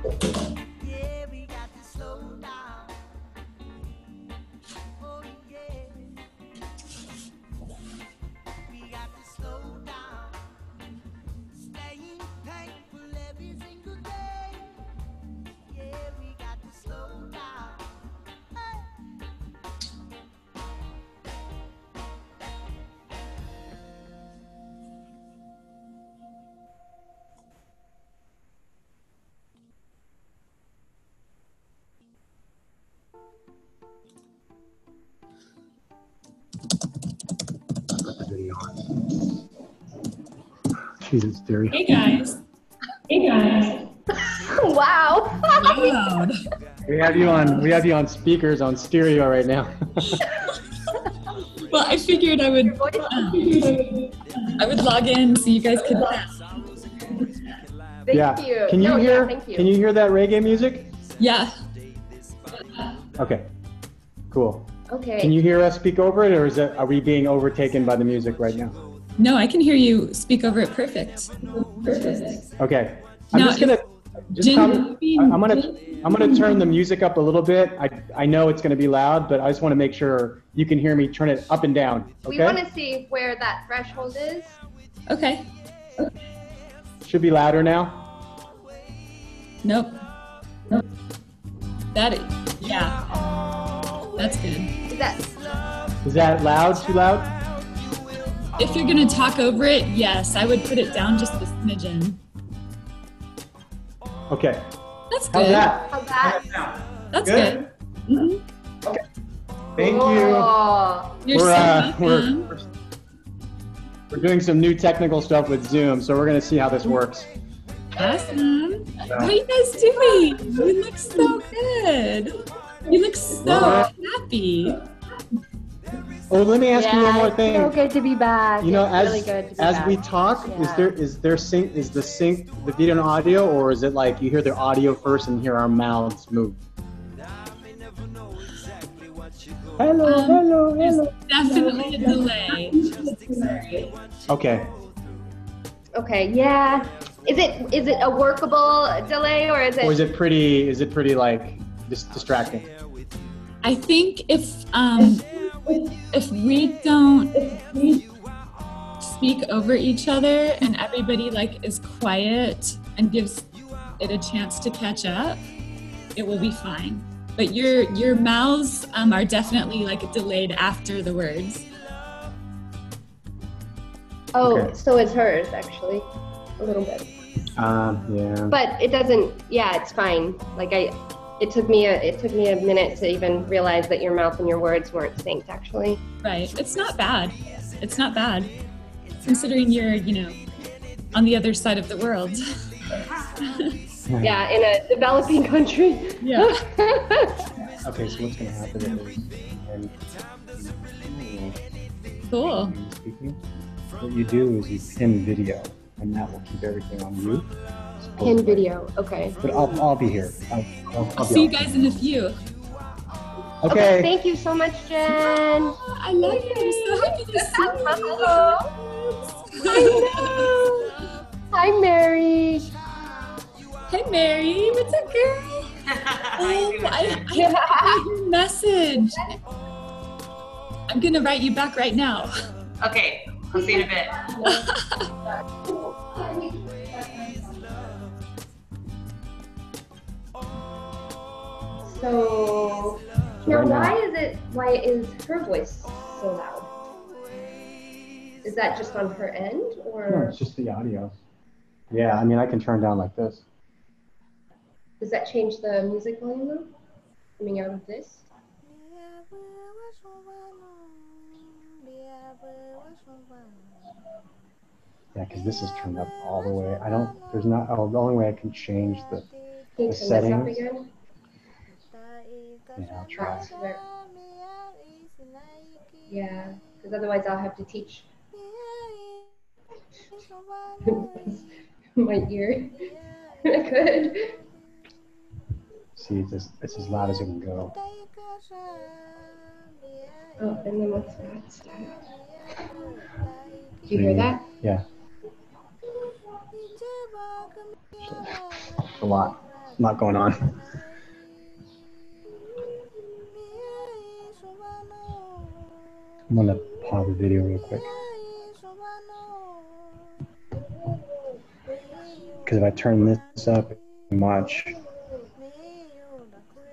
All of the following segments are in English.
Yeah, we got to slow down. Oh yeah, we got to slow down. Staying thankful every single day. Yeah, we got to slow down. Hey. Jesus, Theory. Hey guys. Hey guys. Wow. Loud. We have you on speakers on stereo right now. Well, I figured I would log in so you guys could. Thank you. Can you No, hear? yeah, thank you. Can you hear that reggae music? Yeah. Okay. Cool. Okay. Can you hear us speak over it, or are we being overtaken by the music right now? No, I can hear you speak over it. Perfect. Okay. Now, I'm gonna turn the music up a little bit. I know it's gonna be loud, but I just want to make sure you can hear me turn it up and down. Okay. We want to see where that threshold is. Okay. Should be louder now. Nope. Yeah. That's good. Is that Is that loud? Too loud? If you're gonna talk over it, yes, I would put it down just a smidgen. Okay. That's How's good. that? how's that? That's good. Mhm. Okay. Thank you. Oh, You're so welcome. We're doing some new technical stuff with Zoom, so we're gonna see how this works. Awesome. How are you guys doing? You look so good. You look so happy. Oh, let me ask you one more it's thing. so good to be back. You know, It's as really good to be as back. we talk, Yeah. is the video and audio, or is it like you hear the audio first and hear our mouths move? Hello. There's definitely a delay. Okay. Okay, yeah. Is it a workable delay or is it? Or is it pretty like distracting? I think if we don't speak over each other and everybody like is quiet and gives it a chance to catch up, it will be fine. But your mouths are definitely like delayed after the words. Oh, Okay. so is hers actually, a little bit. Yeah. But it doesn't. Yeah, it's fine. Like it took me a minute to even realize that your mouth and your words weren't synced actually. Right. It's not bad. It's not bad, considering you're on the other side of the world. Yeah, in a developing country. Yeah. Okay, so what's gonna happen is Cool. speaking, what you do is you pin video, and that will keep everything on mute. Pin video. Okay. But I'll be here. I'll I'll be see you on. guy in a few. Okay. Thank you so much, Jen. I love you. I'm so happy to see Hello. I know. Hi, Mary. Hey, Mary. What's up, girl? I got your message. I'm going to write you back right now. Okay, I'll see you in a bit. So, now why is her voice so loud? Is that just on her end, No, or it's just the audio. Yeah, I mean, I can turn down like this. does that change the music volume though? Coming out of this? Yeah, because this is turned up all the way. The only way I can change the Can you turn settings. this up again? Yeah, I'll try. That's where- Yeah, because otherwise I'll have to teach my ear. Good. See, it's as loud as it can go. Oh, and then what's that? Did you hear that? Yeah. A lot. lot going on. I'm gonna pause the video real quick. Because if I turn this up much,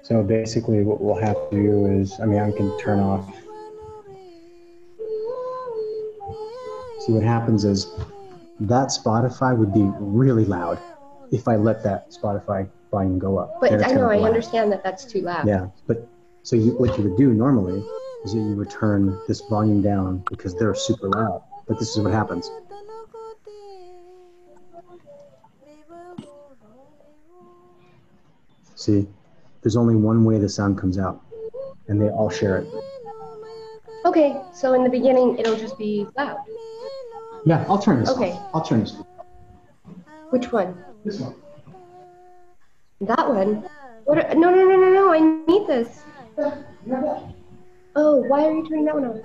so basically what we'll have to do is, I mean, I can turn off. See, what happens is that Spotify would be really loud if I let that Spotify volume go up. But I know, I understand that that's too loud. Yeah, but so what you would do normally is that you would turn this volume down because they're super loud. But this is what happens. See, there's only one way the sound comes out, and they all share it. Okay, so in the beginning, it'll just be loud. Yeah, I'll turn this Okay. off. I'll turn this off. Which one? This one. That one? What? No, I need this. Oh, why are you turning that one on?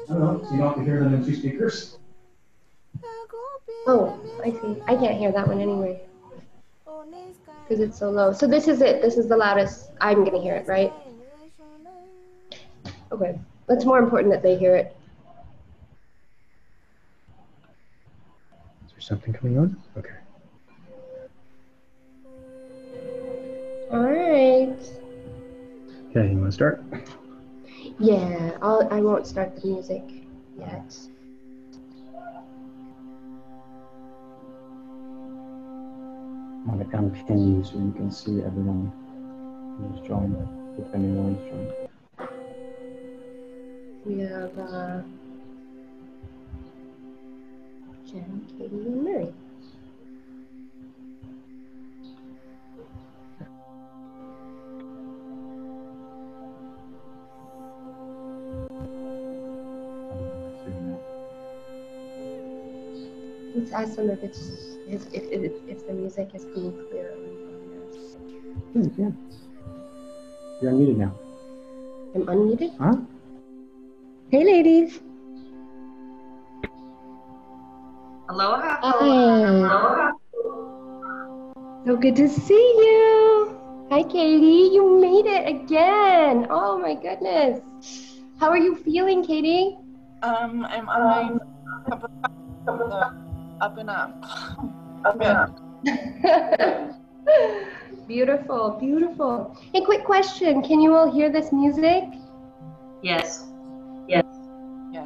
I don't know, so you don't have to hear them in two speakers. Oh, I see. I can't hear that one anyway. Because it's so low. So this is it. This is the loudest. I'm going to hear it, right? Okay. It's more important that they hear it. Is there something coming on? Okay. All right. Okay, you want to start? Yeah, I won't start the music yet. I'm going to unpin you so you can see everyone who's joined, depending on who's joined. We have Jen, Katie, and Mary. Let's ask them if if the music is coming clear on theirs. Yeah. You're unmuted now. I'm unmuted? Huh? Hey, ladies. Aloha. Hi. So good to see you. Hi, Katie. You made it again. Oh, my goodness. How are you feeling, Katie? I'm on my cup of up and up. Good. Beautiful, beautiful. Hey, quick question. Can you all hear this music? Yes. Yes.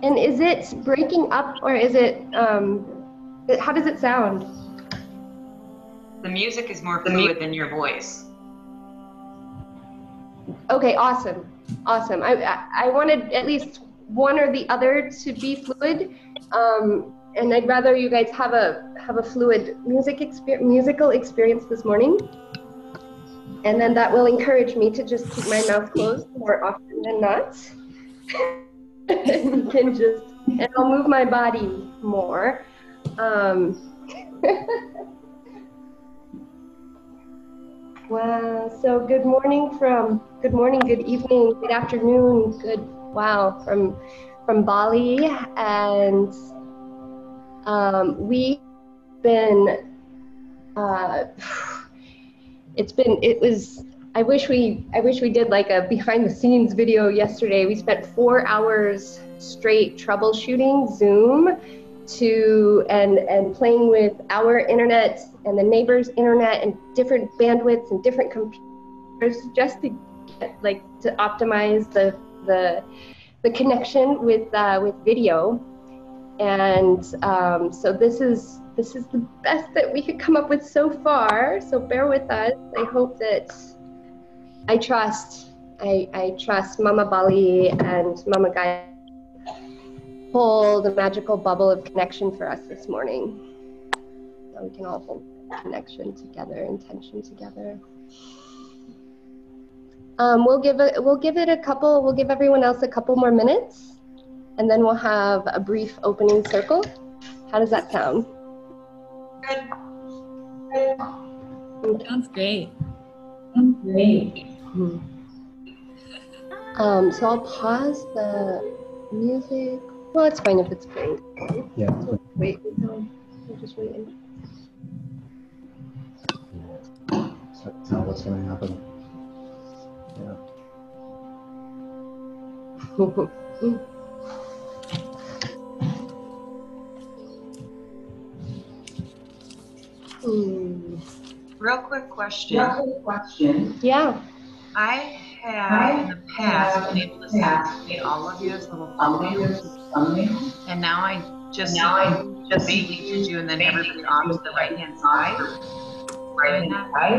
And is it breaking up or is it, how does it sound? The music is more fluid than your voice. Okay, awesome. Awesome. I wanted at least one or the other to be fluid. And I'd rather you guys have a fluid musical experience this morning. And then that will encourage me to just keep my mouth closed more often than not. And I'll move my body more. Wow, so good morning, good evening, good afternoon, from Bali, and we've been, I wish we did like a behind the scenes video yesterday. We spent 4 hours straight troubleshooting Zoom and playing with our internet and the neighbor's internet and different bandwidths and different computers just to get, to optimize the connection with video. And so this is the best that we could come up with so far. So bear with us. I hope that I trust Mama Bali and Mama Gaia hold a magical bubble of connection for us this morning. So we can all hold connection together, intention together. We'll give everyone else a couple more minutes, and then we'll have a brief opening circle. How does that sound? Good. Okay. Sounds great. So I'll pause the music. Well, it's fine if it's playing. Yeah. Wait, no, I'm just waiting. tell what's going to happen. Yeah. Real quick question. Yeah. I have in the past been able to see all of you as little thumbnails, and now I just see you, mainly Jinju, and then everybody off to the right-hand side. I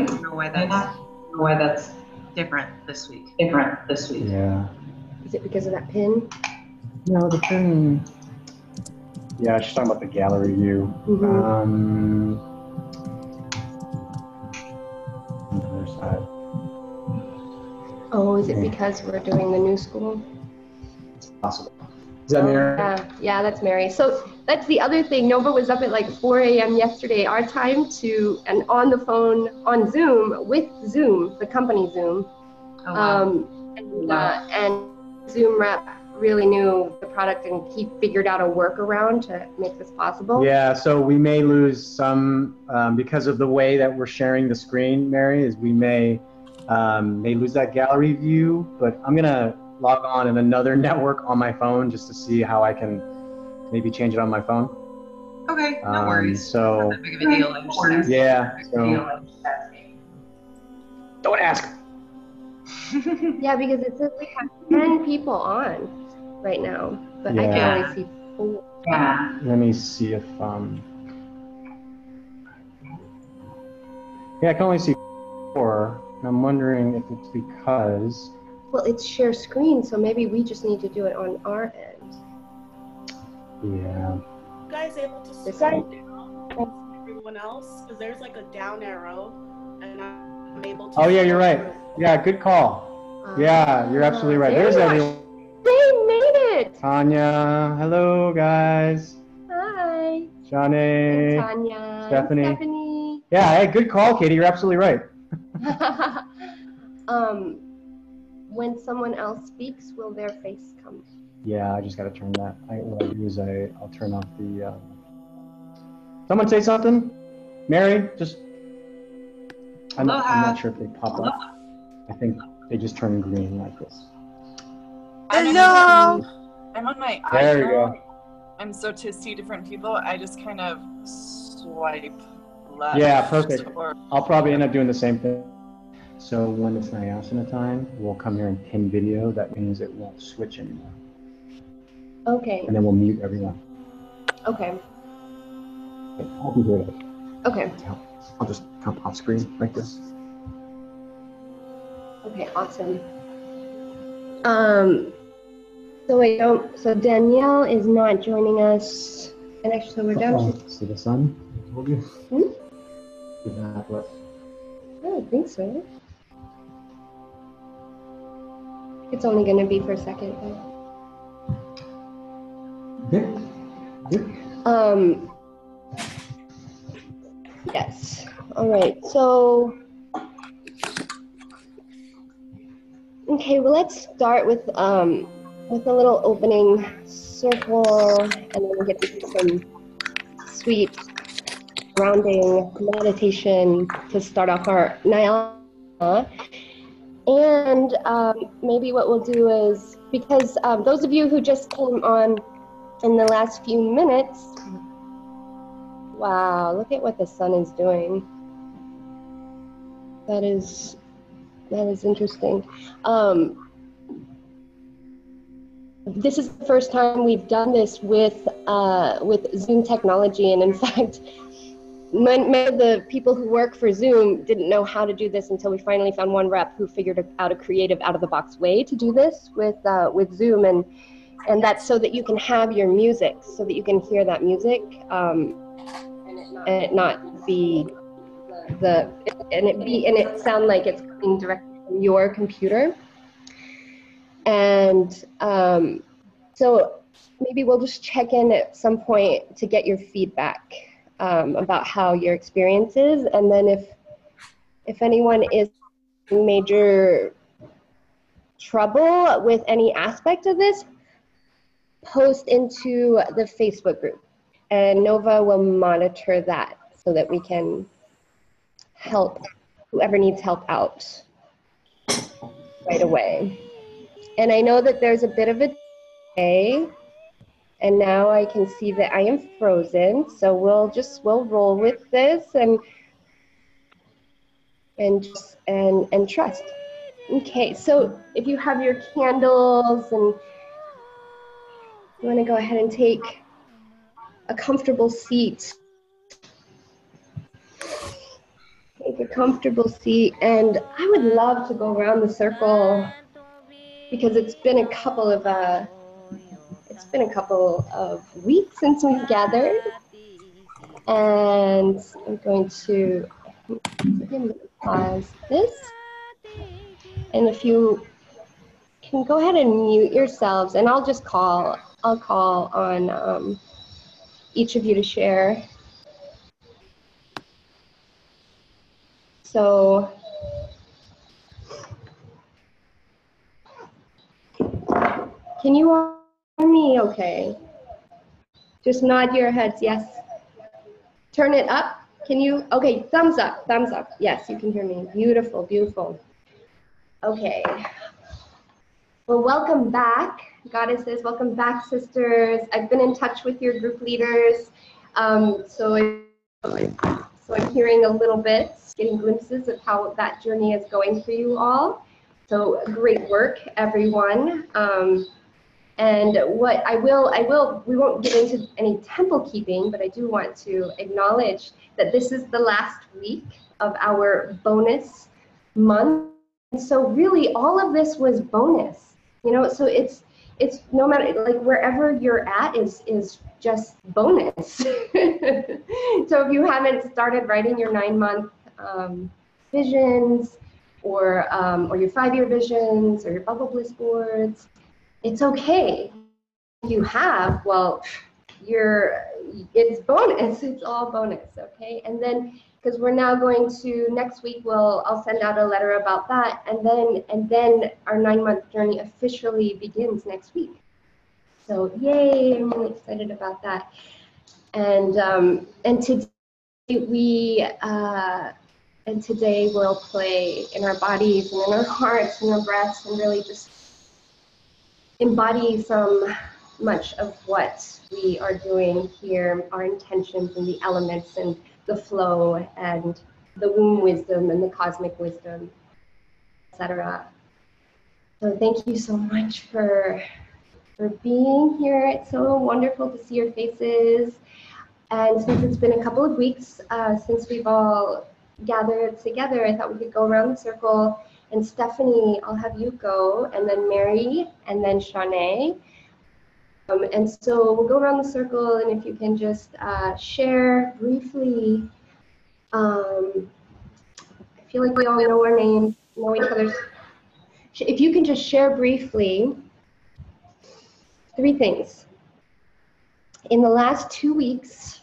don't know why that's different this week. Yeah. Is it because of that pin? No, the pin. Yeah, she's talking about the gallery view. On the other side. Oh, is it because we're doing the new school? It's possible. Is that Mary? Yeah, that's Mary. So that's the other thing. Nova was up at like 4 a.m. yesterday, our time, and on the phone on Zoom with Zoom, the company Zoom. Oh, wow. And Zoom rep really knew the product, and he figured out a workaround to make this possible. Yeah, so we may lose some because of the way that we're sharing the screen, Mary, is we may lose that gallery view, but I'm gonna log on in another network on my phone just to see how I can maybe change it on my phone. Okay, no worries. So, not that big of a deal. I'm just asking. yeah, so don't ask. Yeah, because it says we have 10 people on right now, but I can only see 4. Yeah. Let me see if yeah, I can only see 4. And I'm wondering if it's because. Well, it's share screen, so maybe we just need to do it on our end. Yeah. You guys able to scroll down from everyone else? Because there's like a down arrow, and I'm able to. Oh yeah, you're right. Yeah, good call. Yeah, you're absolutely right. There's everyone. They made it! Tanya, hello guys. Hi. Johnny. Tanya. Stephanie. Yeah, hey, good call, Katie. You're absolutely right. When someone else speaks, will their face come? Yeah, I just got to turn that. What I do is I'll turn off the. Someone say something. Mary, just. I'm not sure if they pop up. I think they just turn green like this. Hello. I'm on my iPhone. There you go. And so to see different people, I just kind of swipe left. Yeah, perfect. I'll probably end up doing the same thing. So when it's NaiAsa time, we'll come here and pin video. That means it won't switch anymore. Okay. And then we'll mute everyone. Okay. I'll be here. Okay. I'll just come off screen like this. Okay, awesome. So Danielle is not joining us. And actually, so we're down to. See the sun? I told you. Is that what? I don't think so. It's only going to be for a second. Yes. All right. So. Okay. Well, let's start with a little opening circle, and then we'll get to some sweet grounding meditation to start off our NaiAsa. And maybe what we'll do is, because those of you who just came on in the last few minutes, wow, look at what the sun is doing. That is interesting. This is the first time we've done this with Zoom technology, and in fact, many of the people who work for Zoom didn't know how to do this until we finally found one rep who figured out a creative, out-of-the-box way to do this with Zoom, and that's so that you can have your music, so that you can hear that music, and it not be and it sound like it's coming directly from your computer. And so maybe we'll just check in at some point to get your feedback about how your experience is, and then if anyone is in major trouble with any aspect of this, post into the Facebook group, and Nova will monitor that so that we can help whoever needs help out right away. And I know that there's a bit of a delay, and now I can see that I am frozen. So we'll roll with this and trust. Okay, so if you have your candles and you want to go ahead and take a comfortable seat. Take a comfortable seat, and I would love to go around the circle because it's been a couple of weeks since we've gathered, and I'm going to pause this, and if you can go ahead and mute yourselves, and I'll call on each of you to share. So can you hear me okay? Just nod your heads, yes. Turn it up. Can you? Okay, thumbs up, thumbs up. Yes, you can hear me. Beautiful, beautiful. Okay. Well, welcome back, goddesses. Welcome back, sisters. I've been in touch with your group leaders. So I'm hearing a little bit, getting glimpses of how that journey is going for you all. So great work, everyone. And what we won't get into any temple keeping, but I do want to acknowledge that this is the last week of our bonus month. And so really all of this was bonus, you know, so it's no matter, like wherever you're at is just bonus. So if you haven't started writing your 9-month visions or your 5-year visions or your bubble bliss boards, it's okay. If you have, well, it's bonus. It's all bonus, okay? And then, because we're now going to next week, I'll send out a letter about that, and then our 9-month journey officially begins next week. So yay! I'm really excited about that. And today we'll play in our bodies and in our hearts and our breaths and really just embody much of what we are doing here, our intentions and the elements and the flow and the womb wisdom and the cosmic wisdom, etc. So thank you so much for being here. It's so wonderful to see your faces. And since it's been a couple of weeks since we've all gathered together, I thought we could go around the circle. And Stephanie, I'll have you go, and then Mary, and then Shanae. And so we'll go around the circle, and if you can just share briefly. I feel like we all know our names, know each other's. If you can just share briefly 3 things. In the last 2 weeks,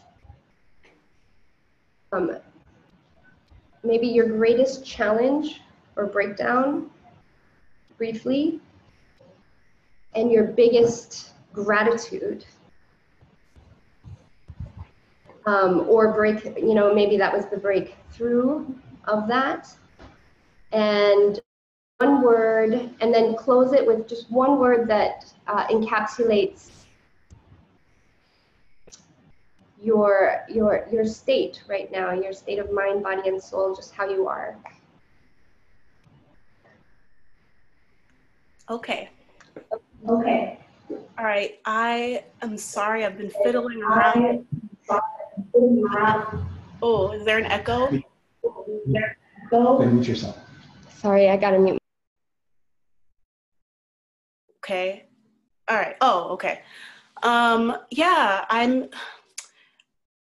maybe your greatest challenge or breakdown, briefly, and your biggest gratitude, or maybe that was the breakthrough of that, and one word, and then close it with just one word that encapsulates your state right now, your state of mind, body, and soul, just how you are. Okay. Okay. All right. I am sorry. I've been fiddling around. Oh, is there an echo? Mute yourself. Sorry, I gotta mute. Okay. All right. Oh, okay. Yeah,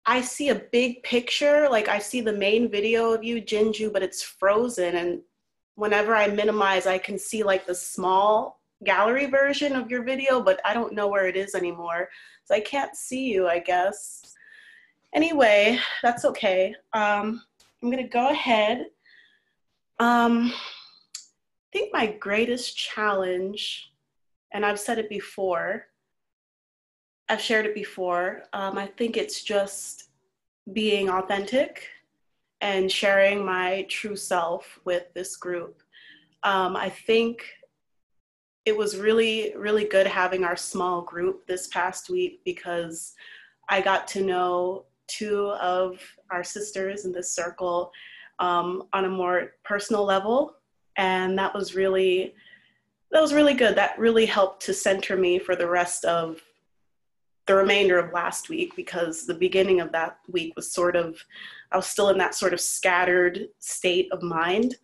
I see a big picture. Like I see the main video of you, Jinju, but it's frozen. And whenever I minimize, I can see like the small gallery version of your video, but I don't know where it is anymore. So I can't see you, I guess. Anyway, that's okay. I'm gonna go ahead. I think my greatest challenge, and I've said it before, I've shared it before, I think it's just being authentic and sharing my true self with this group. I think it was really, really good having our small group this past week because I got to know two of our sisters in this circle on a more personal level. And that was really good. That really helped to center me for the rest of the remainder of last week, because the beginning of that week was I was still in that sort of scattered state of mind.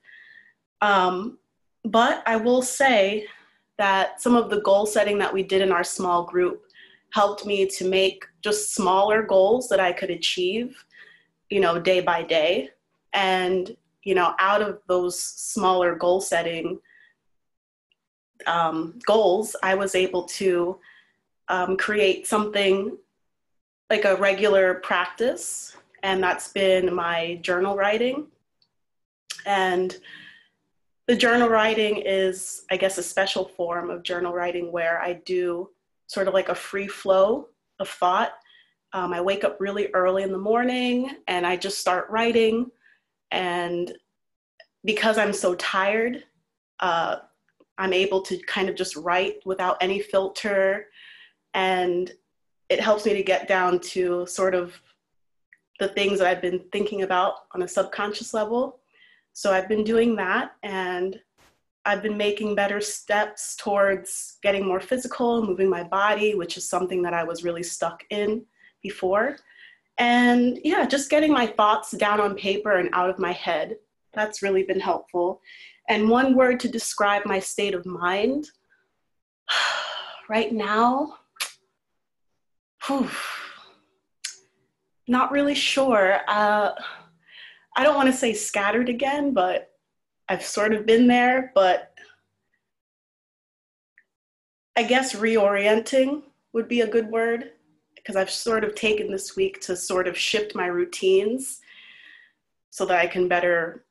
But I will say that some of the goal setting that we did in our small group helped me to make just smaller goals that I could achieve, day by day. And, out of those smaller goal setting goals, I was able to create something like a regular practice, and that's been my journal writing. And the journal writing is, I guess, a special form of journal writing where I do sort of like a free flow of thought. I wake up really early in the morning and I just start writing. And because I'm so tired, I'm able to kind of just write without any filter. And it helps me to get down to sort of the things that I've been thinking about on a subconscious level. So I've been doing that, and I've been making better steps towards getting more physical, moving my body, which is something that I was really stuck in before. And yeah, just getting my thoughts down on paper and out of my head. That's really been helpful. And one word to describe my state of mind right now, not really sure. I don't want to say scattered again, but I've sort of been there. But I guess reorienting would be a good word, because I've sort of taken this week to sort of shift my routines so that I can better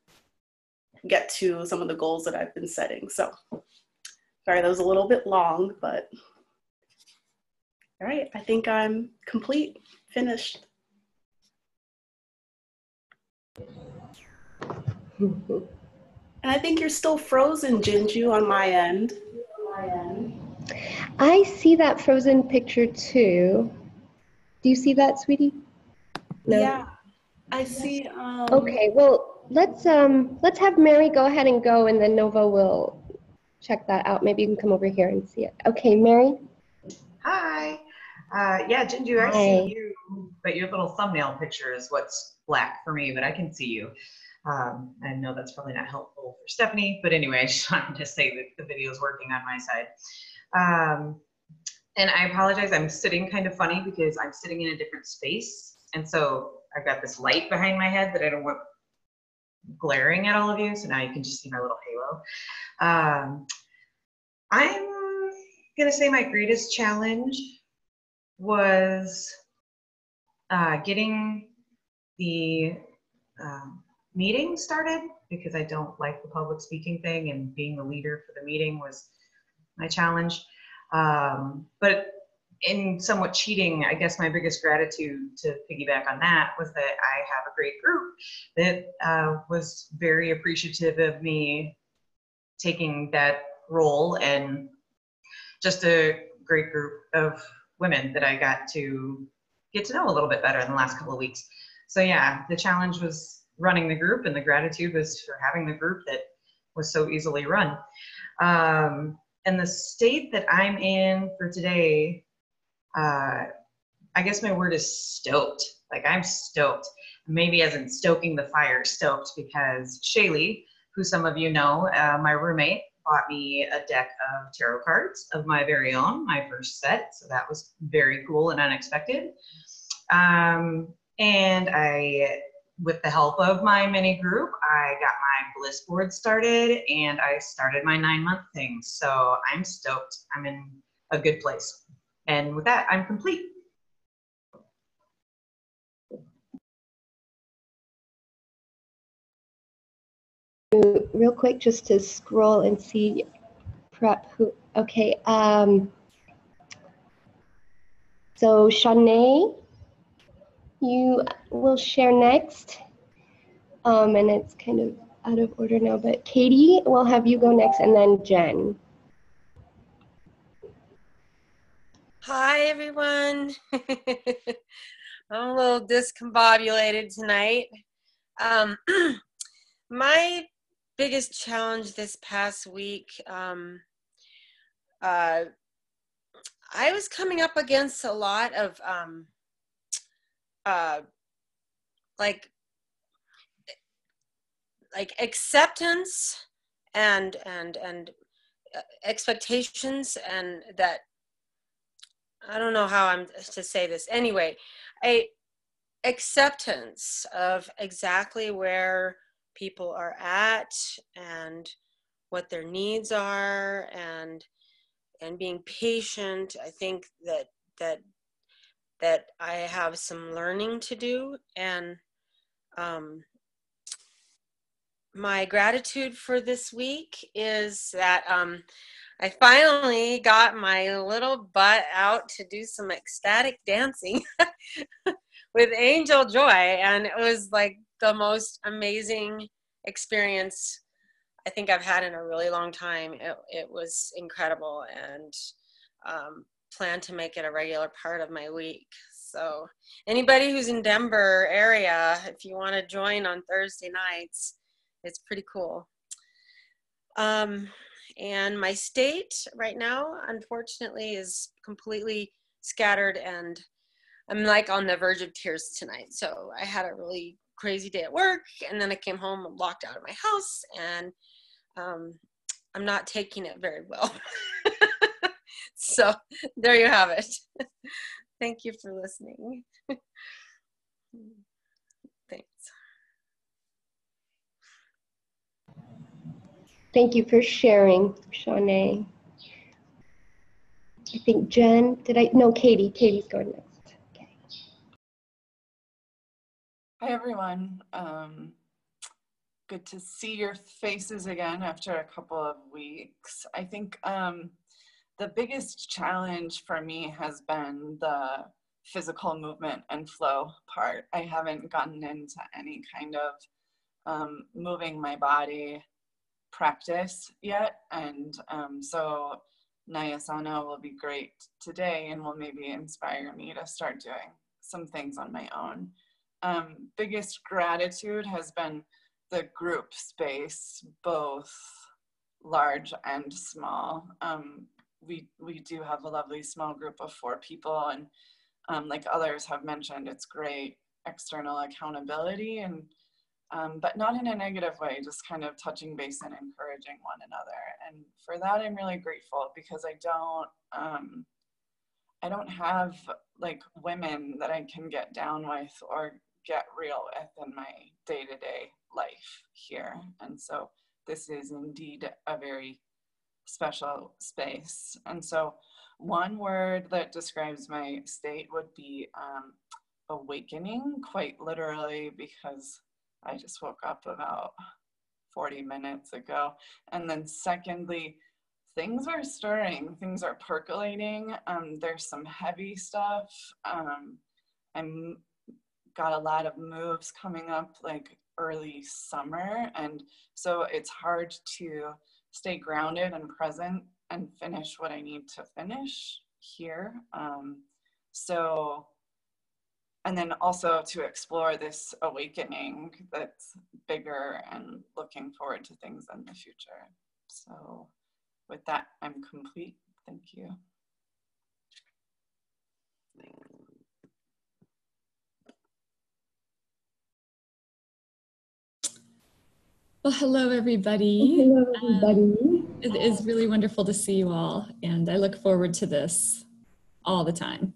get to some of the goals that I've been setting. So, sorry, that was a little bit long, but all right, I think I'm complete, finished. And I think you're still frozen, Jinju, on my end. I see that frozen picture too. Do you see that, sweetie? No? Yeah, I see. Okay, well, let's have Mary go ahead and go, and then Nova will check that out. Maybe you can come over here and see it. Okay, Mary? Hi. Yeah, Jinju, I see you, but your little thumbnail picture is what's black for me, but I can see you. I know that's probably not helpful for Stephanie, but anyway, I just wanted to say that the video is working on my side. And I apologize, I'm sitting kind of funny because I'm sitting in a different space. And so I've got this light behind my head that I don't want glaring at all of you. So now you can just see my little halo. I'm gonna say my greatest challenge was getting the meeting started, because I don't like the public speaking thing, and being the leader for the meeting was my challenge. But in somewhat cheating, I guess my biggest gratitude, to piggyback on that, was that I have a great group that was very appreciative of me taking that role, and just a great group of women that I got to get to know a little bit better in the last couple of weeks. So yeah, the challenge was running the group, and the gratitude was for having the group that was so easily run. And the state that I'm in for today, I guess my word is stoked. Like, I'm stoked. Maybe as in stoking the fire, stoked, because Shaylee, who some of you know, my roommate, bought me a deck of tarot cards of my very own, my first set. So that was very cool and unexpected. And with the help of my mini group, I got my bliss board started, and I started my 9-month thing. So I'm stoked. I'm in a good place. And with that, I'm complete. Real quick, just to scroll and see prep who. Okay. So Shanae, you will share next. And it's kind of out of order now, but Katie, we'll have you go next, and then Jen. Hi, everyone. I'm a little discombobulated tonight. My biggest challenge this past week, I was coming up against a lot of like acceptance and expectations, and that, I don't know how I'm to say this. Anyway, acceptance of exactly where people are at and what their needs are, and being patient. I think that I have some learning to do, and my gratitude for this week is that I finally got my little butt out to do some ecstatic dancing with Angel Joy, and it was like the most amazing experience I think I've had in a really long time. It was incredible, and plan to make it a regular part of my week. So anybody who's in Denver area, if you want to join on Thursday nights, it's pretty cool. And my state right now, unfortunately, is completely scattered, and I'm like on the verge of tears tonight. So I had a really crazy day at work, and then I came home locked out of my house, and I'm not taking it very well. So there you have it. Thank you for listening. Thanks. Thank you for sharing, Shanae. I think Jen, no, Katie. Katie's going next. Okay. Hi, everyone. Good to see your faces again after a couple of weeks. I think the biggest challenge for me has been the physical movement and flow part. I haven't gotten into any kind of moving my body practice yet, and so NaiAsa will be great today and will maybe inspire me to start doing some things on my own. Biggest gratitude has been the group space, both large and small. We do have a lovely small group of 4 people, and like others have mentioned, it's great external accountability, and but not in a negative way, just kind of touching base and encouraging one another. And for that, I'm really grateful, because I don't have like women that I can get down with or get real with in my day-to-day life here. And so this is indeed a very special space. And so one word that describes my state would be awakening, quite literally, because I just woke up about 40 minutes ago. And then secondly, things are stirring, things are percolating. There's some heavy stuff. I'm got a lot of moves coming up like early summer. And so it's hard to stay grounded and present and finish what I need to finish here. And then also to explore this awakening that's bigger and looking forward to things in the future. So with that, I'm complete. Thank you. Well, hello, everybody. Hello, everybody. It is really wonderful to see you all, and I look forward to this all the time.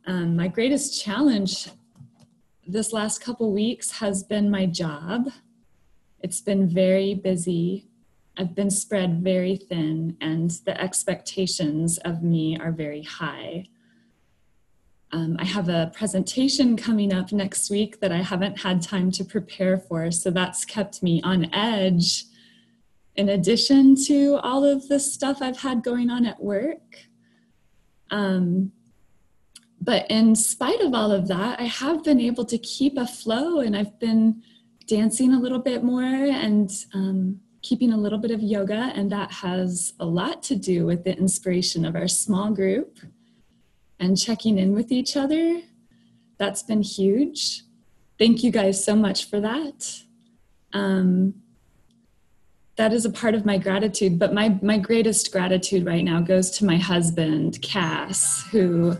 My greatest challenge this last couple weeks has been my job. It's been very busy. I've been spread very thin, and the expectations of me are very high. I have a presentation coming up next week that I haven't had time to prepare for, so that's kept me on edge, in addition to all of the stuff I've had going on at work. But in spite of all of that, I have been able to keep a flow, and I've been dancing a little bit more and keeping a little bit of yoga, and that has a lot to do with the inspiration of our small group and checking in with each other. That's been huge. Thank you guys so much for that. That is a part of my gratitude, but my greatest gratitude right now goes to my husband, Cass, who,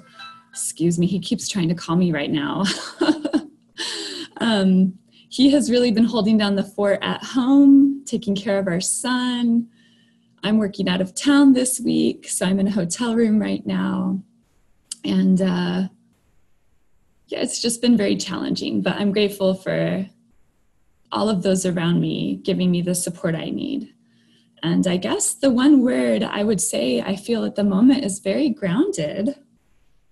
excuse me, he keeps trying to call me right now. He has really been holding down the fort at home, taking care of our son. I'm working out of town this week, so I'm in a hotel room right now. And yeah, it's just been very challenging, but I'm grateful for all of those around me giving me the support I need. And I guess the one word I would say I feel at the moment is very grounded.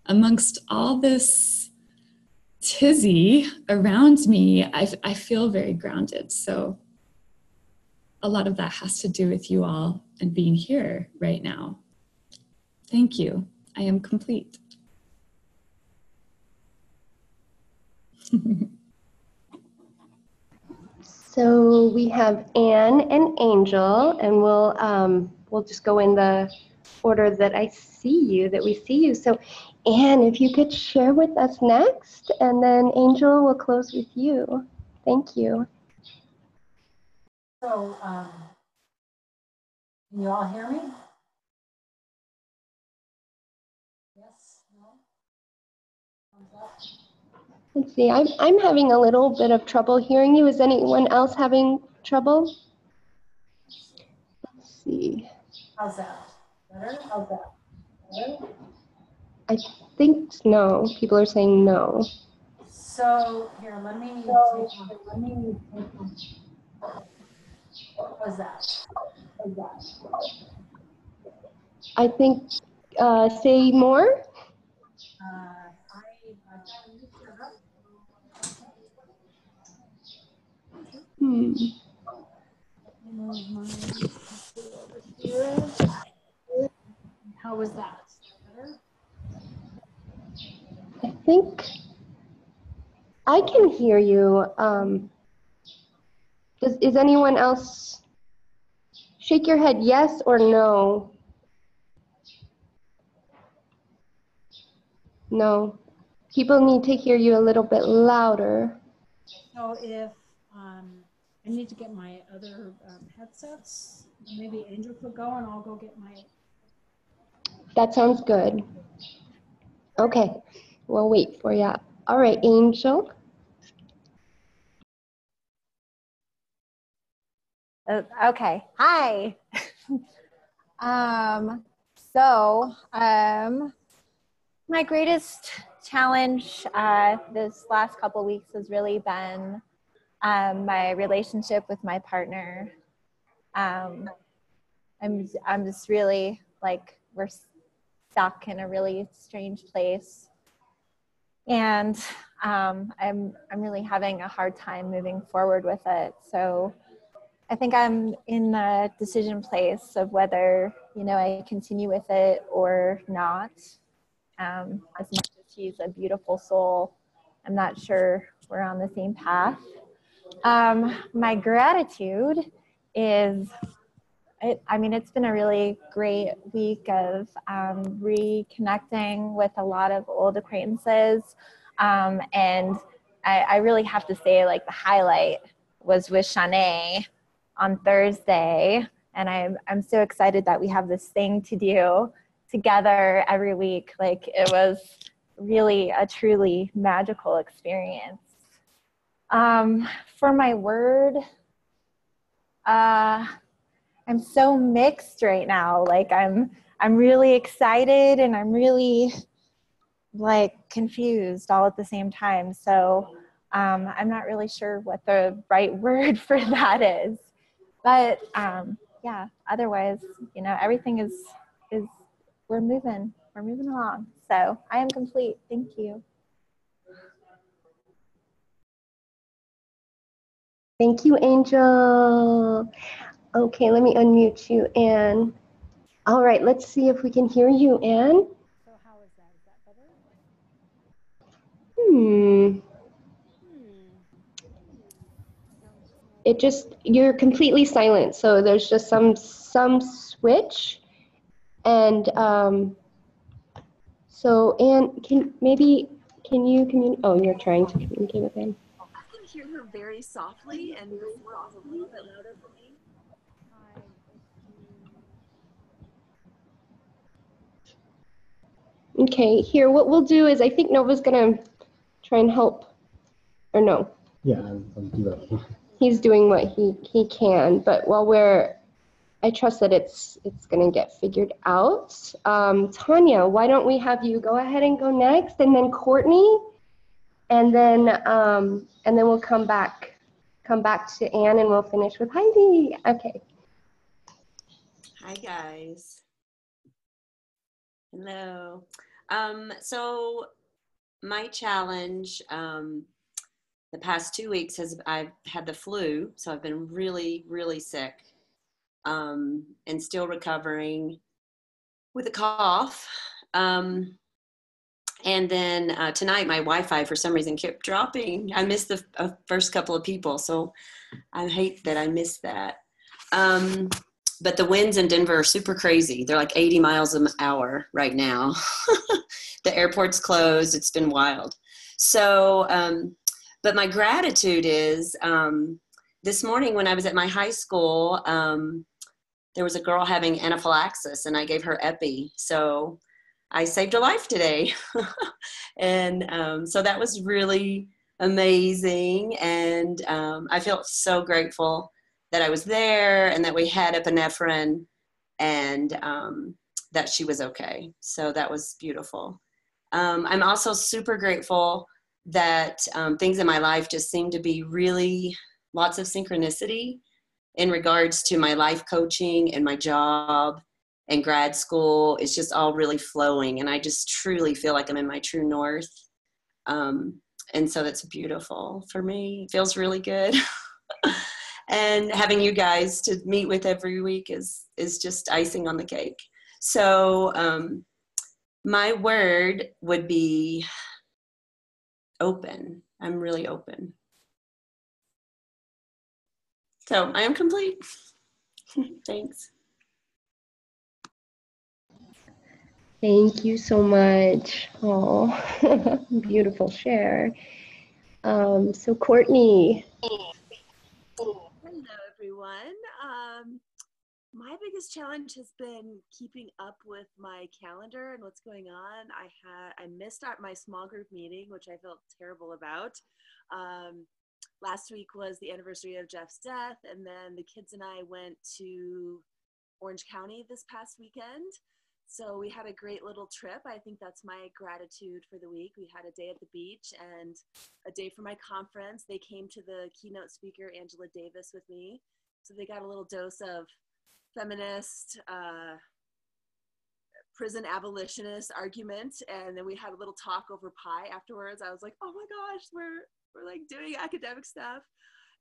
Amongst all this tizzy around me, I feel very grounded. So a lot of that has to do with you all and being here right now. Thank you. I am complete. So we have Anne and Angel, and we'll just go in the order that we see you. So Anne, if you could share with us next, and then Angel will close with you. Thank you. So, can you all hear me? Yes? No? Thumbs up? Let's see, I'm having a little bit of trouble hearing you. Is anyone else having trouble? Let's see. How's that? Better? How's that? Better? I think no. People are saying no. So, here, let me take one. How's that? How's that? I think, say more. How was that? Better? I think I can hear you. Is anyone else? Shake your head yes or no. No. People need to hear you a little bit louder. So if I need to get my other headsets, maybe Angel could go and I'll go get my. That sounds good. Okay, we'll wait for you. All right, Angel. Okay, hi. My greatest challenge this last couple weeks has really been my relationship with my partner. I'm just really like, we're stuck in a really strange place. And I'm really having a hard time moving forward with it. So I think I'm in the decision place of whether, I continue with it or not. As much as he's a beautiful soul, I'm not sure we're on the same path. My gratitude is, it's been a really great week of reconnecting with a lot of old acquaintances. And I really have to say, like, the highlight was with Shanae on Thursday. And I'm so excited that we have this thing to do together every week. Like, it was really a truly magical experience. For my word, I'm so mixed right now. Like, I'm really excited and I'm really confused all at the same time. So I'm not really sure what the right word for that is. But yeah, otherwise, everything is we're moving along. So I am complete. Thank you. Thank you, Angel. Okay, let me unmute you, Anne. All right, let's see if we can hear you, Anne. So how is that? Is that better? it just, you're completely silent. So there's just some switch. And so Anne, can you communicate? Oh, you're trying to communicate with Anne. I can hear her very softly, and before it was a little bit louder for me. Okay, here, what we'll do is I think Nova's gonna try and help, or no. Yeah, I'm doing it. He's doing what he can, but while I trust that it's gonna get figured out. Tanya, why don't we have you go ahead and go next, and then Courtney, and then we'll come back to Anne, and we'll finish with Heidi. Okay. Hi guys. Hello. So my challenge the past 2 weeks I've had the flu, so I've been really, really sick, and still recovering with a cough. And then tonight my Wi-Fi for some reason kept dropping. I missed the first couple of people, so I hate that I missed that. But the winds in Denver are super crazy. They're like 80 miles an hour right now. The airport's closed. It's been wild. So, but my gratitude is this morning when I was at my high school, there was a girl having anaphylaxis and I gave her epi. So I saved her life today. And so that was really amazing. And I felt so grateful that I was there and that we had epinephrine and that she was okay. So that was beautiful. I'm also super grateful that things in my life just seem to be really lots of synchronicity in regards to my life coaching and my job and grad school. It's just all really flowing and I just truly feel like I'm in my true north. And so that's beautiful for me. It feels really good. And having you guys to meet with every week is just icing on the cake. So my word would be open. I'm really open. So I am complete. Thanks. Thank you so much. Oh, beautiful share. So Courtney. Hello, everyone. My biggest challenge has been keeping up with my calendar and what's going on. I missed out my small group meeting, which I felt terrible about. Last week was the anniversary of Jeff's death, and then the kids and I went to Orange County this past weekend. So we had a great little trip. I think that's my gratitude for the week. We had a day at the beach and a day for my conference. They came to the keynote speaker, Angela Davis, with me. So they got a little dose of feminist, prison abolitionist argument. And then we had a little talk over pie afterwards. I was like, oh my gosh, we're like doing academic stuff.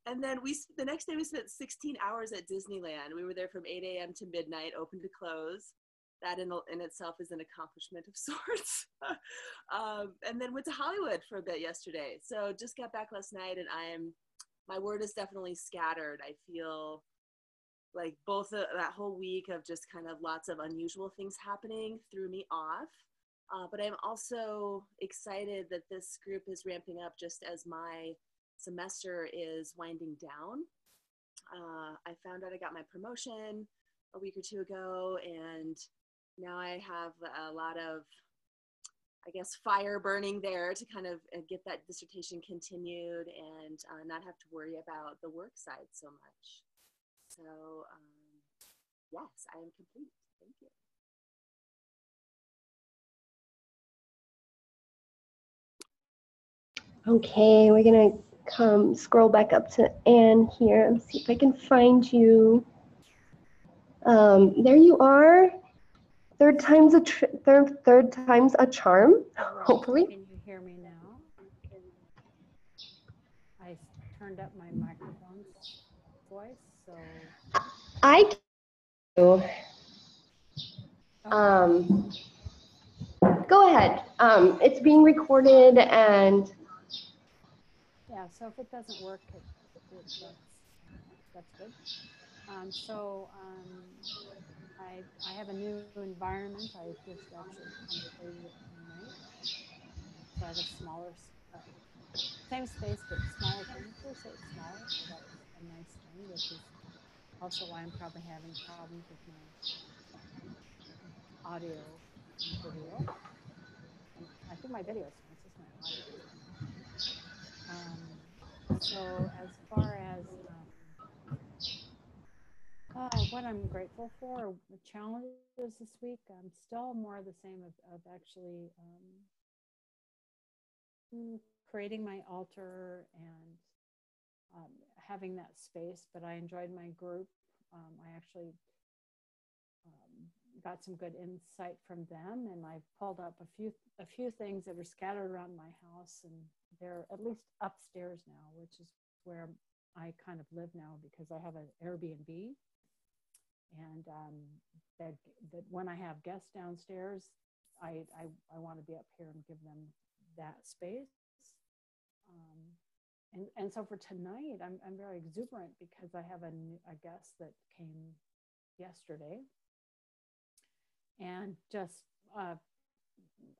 And then the next day we spent 16 hours at Disneyland. We were there from 8 a.m. to midnight, open to close. That in itself is an accomplishment of sorts. And then went to Hollywood for a bit yesterday. So just got back last night and my word is definitely scattered. I feel like both that whole week of just kind of lots of unusual things happening threw me off. But I'm also excited that this group is ramping up just as my semester is winding down. I found out I got my promotion a week or two ago, and now I have a lot of, I guess, fire burning there to kind of get that dissertation continued and not have to worry about the work side so much. So yes, I am complete. Thank you. Okay, we're gonna scroll back up to Anne here and see if I can find you. There you are. Third time's a charm, hopefully. Can you hear me now? I turned up my microphone's voice, so. I do. Go ahead. It's being recorded and. Yeah, so if it doesn't work, That's good. I have a new environment. I just actually kind of created it tonight. So I have a smaller, same space, but smaller furniture, so it's smaller. So that was a nice thing, which is also why I'm probably having problems with my audio and video. And I think my video is fine. It's just my audio is not working. So as far as what I'm grateful for, the challenges this week, still more of the same of actually creating my altar and having that space. But I enjoyed my group. I actually got some good insight from them, and I pulled up a few things that are scattered around my house, and they're at least upstairs now, which is where I kind of live now because I have an Airbnb. And that when I have guests downstairs, I want to be up here and give them that space. And so for tonight, I'm very exuberant because I have a guest that came yesterday, and just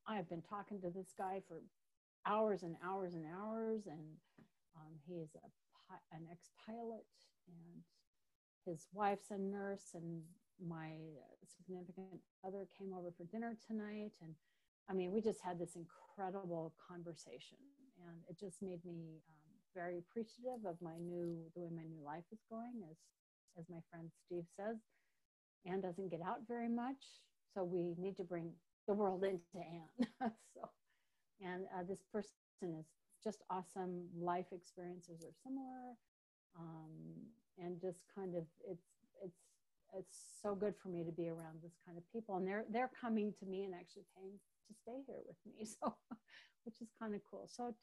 I've been talking to this guy for hours and hours and hours, and he is an ex-pilot, and his wife's a nurse, and my significant other came over for dinner tonight. And I mean, we just had this incredible conversation, and it just made me very appreciative of the way my new life is going. As my friend Steve says, Anne doesn't get out very much, so we need to bring the world into Anne. And this person is just awesome. Life experiences are similar. And just kind of it's so good for me to be around this kind of people, and they're coming to me and actually paying to stay here with me, so which is kind of cool. So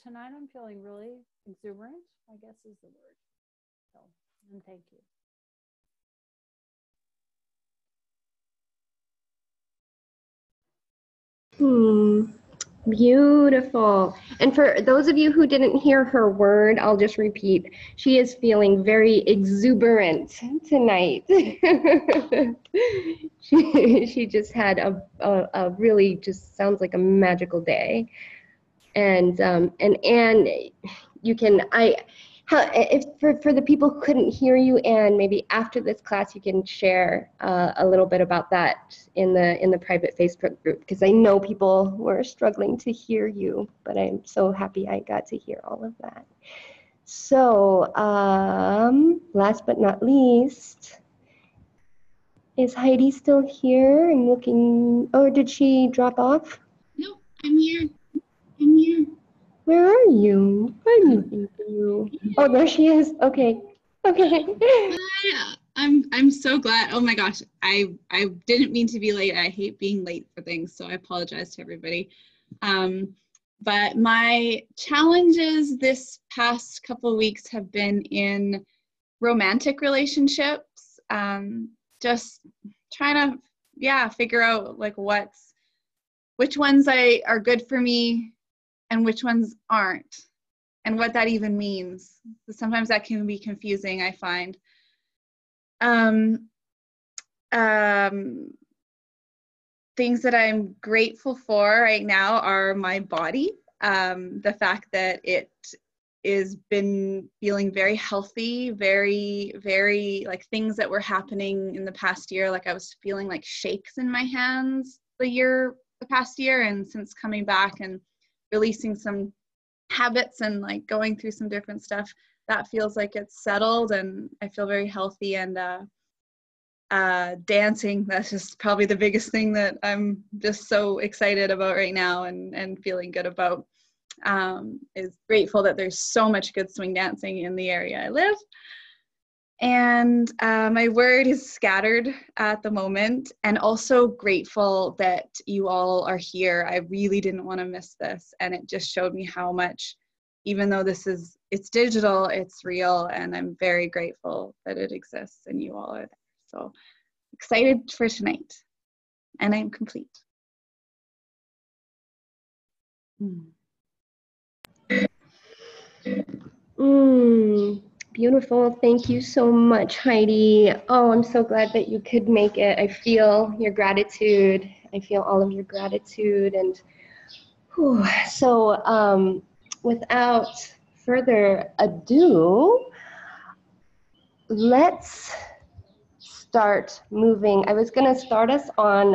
tonight I'm feeling really exuberant, I guess is the word. So, and thank you. Beautiful. And for those of you who didn't hear her word, I'll just repeat. She is feeling very exuberant tonight. she just had a really just sounds like a magical day. And Anne, you can if for the people who couldn't hear you, Anne, maybe after this class you can share a little bit about that in the private Facebook group, because I know people were struggling to hear you, but I'm so happy I got to hear all of that. So last but not least, is Heidi still here? I'm looking, or did she drop off? No, I'm here. I'm here. Where are you? I'm looking for you. Oh, there she is. Okay. Okay. I'm so glad. Oh my gosh, I didn't mean to be late. I hate being late for things, so I apologize to everybody. But my challenges this past couple of weeks have been in romantic relationships. Just trying to figure out like which ones are good for me and which ones aren't, and what that even means. Sometimes that can be confusing, I find. Things that I'm grateful for right now are my body. The fact that it is been feeling very healthy, very, very, like things that were happening in the past year, like I was feeling like shakes in my hands the past year, and since coming back and releasing some habits and like going through some different stuff, that feels like it's settled, and I feel very healthy. And dancing, that's just probably the biggest thing that I'm just so excited about right now and feeling good about. Is grateful that there's so much good swing dancing in the area I live. And my word is scattered at the moment, and also grateful that you all are here. I really didn't want to miss this, and it just showed me how much, even though it's digital, it's real, and I'm very grateful that it exists and you all are there. So excited for tonight, and I'm complete. Beautiful. Thank you so much, Heidi. Oh, I'm so glad that you could make it. I feel your gratitude. I feel all of your gratitude. And whew, so without further ado, let's start moving. I was going to start us on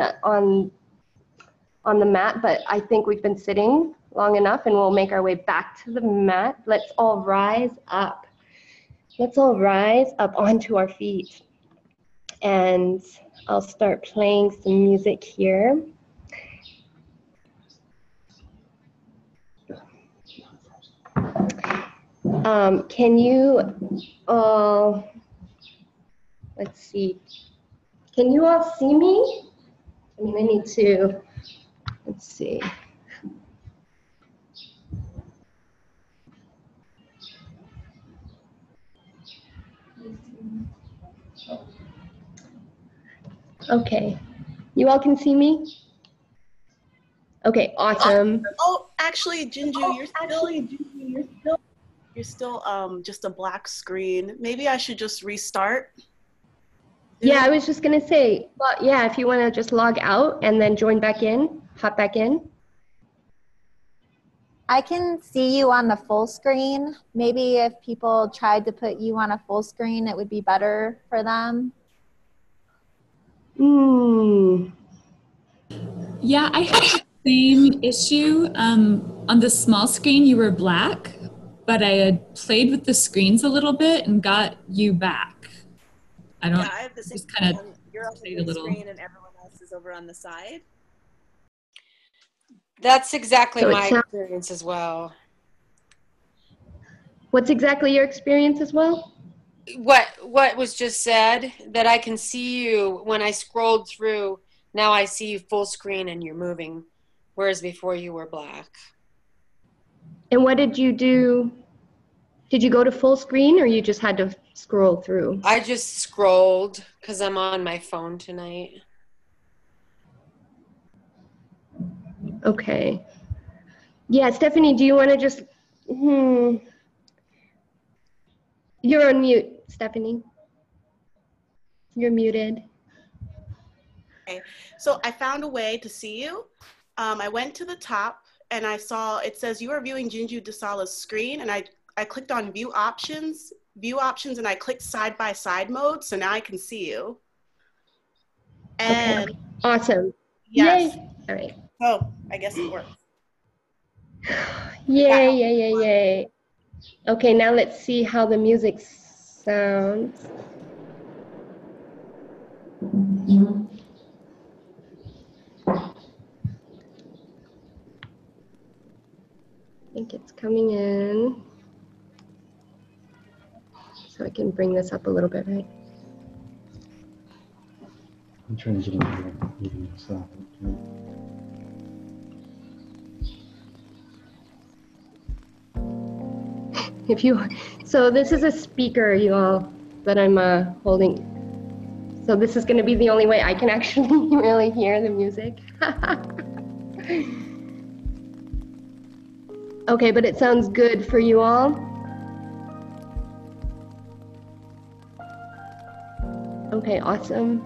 the mat, but I think we've been sitting long enough and we'll make our way back to the mat. Let's all rise up. Let's all rise up onto our feet. And I'll start playing some music here. Can you all, let's see, can you all see me? I mean, I need to, let's see. Okay, you all can see me? Okay, awesome. Oh, actually, Jinju, you're still just a black screen. Maybe I should just restart. Yeah, I was just gonna say, well, yeah, if you wanna just log out and then join back in, hop back in. I can see you on the full screen. Maybe if people tried to put you on a full screen, it would be better for them. Yeah, I had the same issue. On the small screen, you were black, but I had played with the screens a little bit and got you back. I don't. Yeah, I have the same. Just kind of you're on the big screen and everyone else is over on the side. That's exactly So my experience as well. What's exactly your experience as well? What was just said, that I can see you when I scrolled through. Now I see you full screen and you're moving, whereas before you were black. And what did you do? Did you go to full screen or you just had to scroll through? I just scrolled because I'm on my phone tonight. Okay. Yeah, Stephanie, do you want to just, You're on mute, Stephanie. You're muted. Okay, so I found a way to see you. I went to the top and I saw, it says you are viewing Jinju Dasala's screen, and I clicked on view options, and I clicked side-by-side mode, so now I can see you. And okay, awesome. Yes. Yay. All right. Oh, I guess it works. Yay, yay, yay, yay. Okay, now let's see how the music sounds. I think it's coming in. So I can bring this up a little bit, right? I'm trying to get into the meeting myself. If you, so this is a speaker, you all, that I'm holding. So this is going to be the only way I can actually really hear the music. Okay, but it sounds good for you all. Okay, awesome.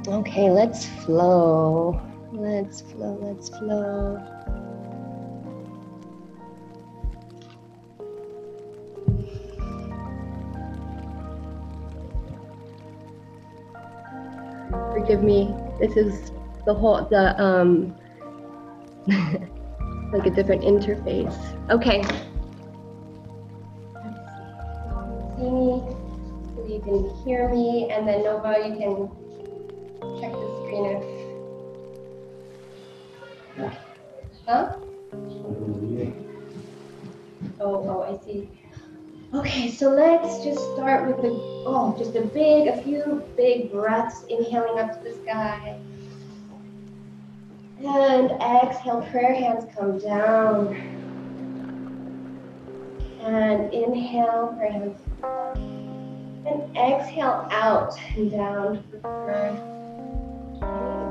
Okay, let's flow. Let's flow, let's flow. Forgive me, this is the whole, like a different interface. Okay. See me, so you can hear me, and then Nova, you can check the screen if, huh? Oh, I see. Okay, so let's just start with a few big breaths, inhaling up to the sky. And exhale, prayer hands come down. And inhale, prayer hands up. And exhale out and down.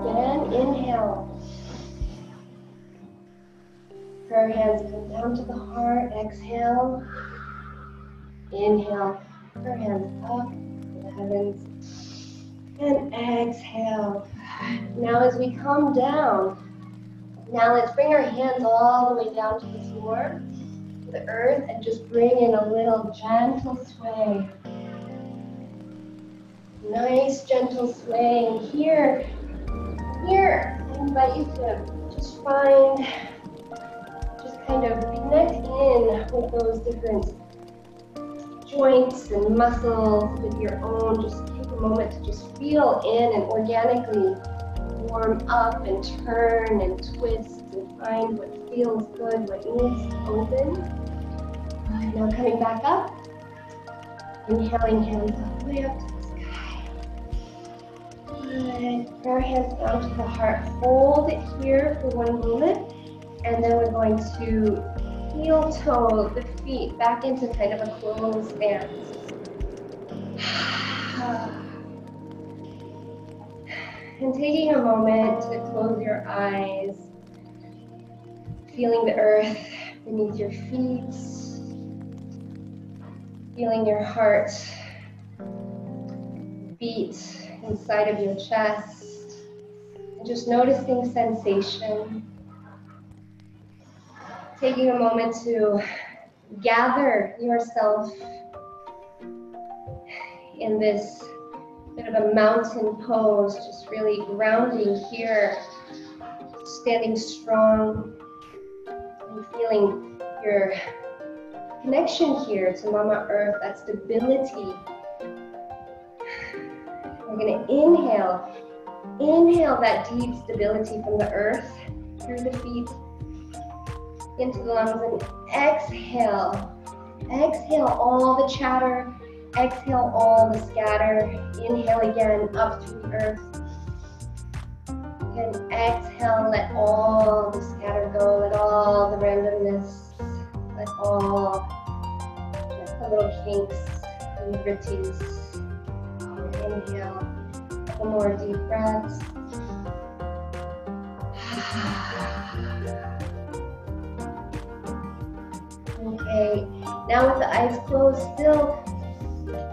Again, inhale. Prayer hands come down to the heart. Exhale. Inhale. Prayer hands up to the heavens. And exhale. Now as we come down, now let's bring our hands all the way down to the floor, to the earth, and just bring in a little gentle sway. Nice gentle sway. And here, I invite you to just find, just kind of connect in with those different joints and muscles with your own. Just take a moment to just feel in and organically warm up and turn and twist and find what feels good, what needs to open. And now coming back up, inhaling hands all the way up to the sky. Good. Prayer hands down to the heart. Hold it here for one moment, and then we're going to heel toe the feet back into kind of a closed stance. And taking a moment to close your eyes, feeling the earth beneath your feet, feeling your heart beat inside of your chest, and just noticing sensation. Taking a moment to gather yourself in this bit of a mountain pose, just really grounding here, standing strong and feeling your connection here to Mama Earth, that stability. We're gonna inhale that deep stability from the earth through the feet into the lungs, and exhale all the chatter, exhale all the scatter. Inhale again up through the earth, and exhale, let all the scatter go, let all the randomness, let all just the little kinks and liberties. Inhale, a couple more deep breaths. Okay, now with the eyes closed, still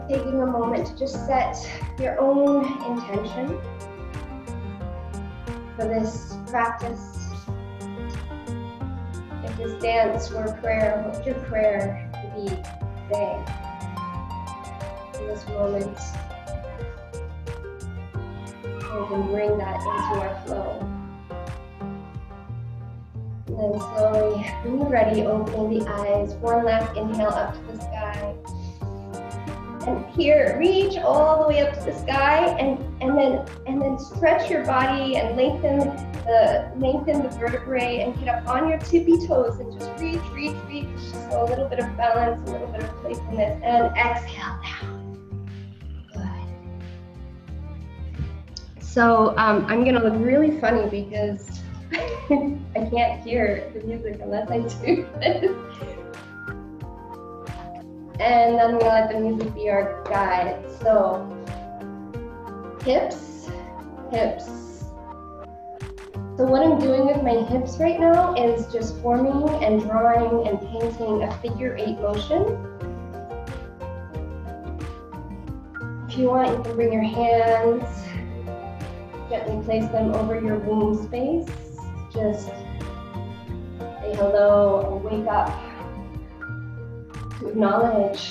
taking a moment to just set your own intention for this practice. If this dance were prayer, what would your prayer be today? In this moment, we can bring that into our flow. And then slowly, when you're ready, opening the eyes. One last inhale up to the sky. And here, reach all the way up to the sky, and then stretch your body and lengthen the vertebrae, and get up on your tippy toes and just reach. So a little bit of balance, a little bit of playfulness, and exhale down. Good. So I'm gonna look really funny because I can't hear the music unless I do this. And I'm gonna let the music be our guide. So, hips. So what I'm doing with my hips right now is just forming and drawing and painting a figure 8 motion. If you want, you can bring your hands, gently place them over your womb space. Just say hello and wake up. To acknowledge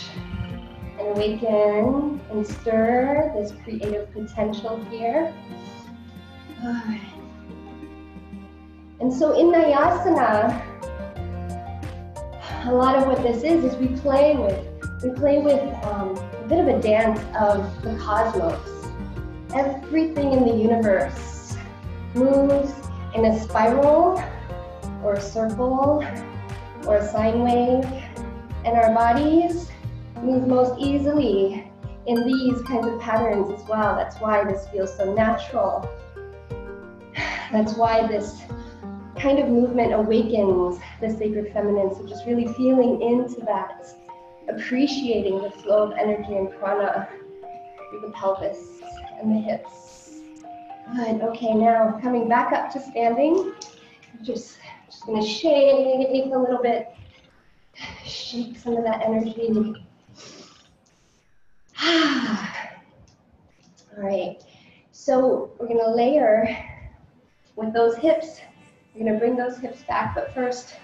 and awaken and stir this creative potential here. Good. And so in NaiAsana, a lot of what this is we play with a bit of a dance of the cosmos. Everything in the universe moves in a spiral or a circle or a sine wave. And our bodies move most easily in these kinds of patterns as well. That's why this feels so natural. That's why this kind of movement awakens the sacred feminine. So just really feeling into that, appreciating the flow of energy and prana through the pelvis and the hips. Good, okay, now coming back up to standing, just Just gonna shake a little bit, shake some of that energy. All right, so we're gonna layer with those hips. We're gonna bring those hips back, but first,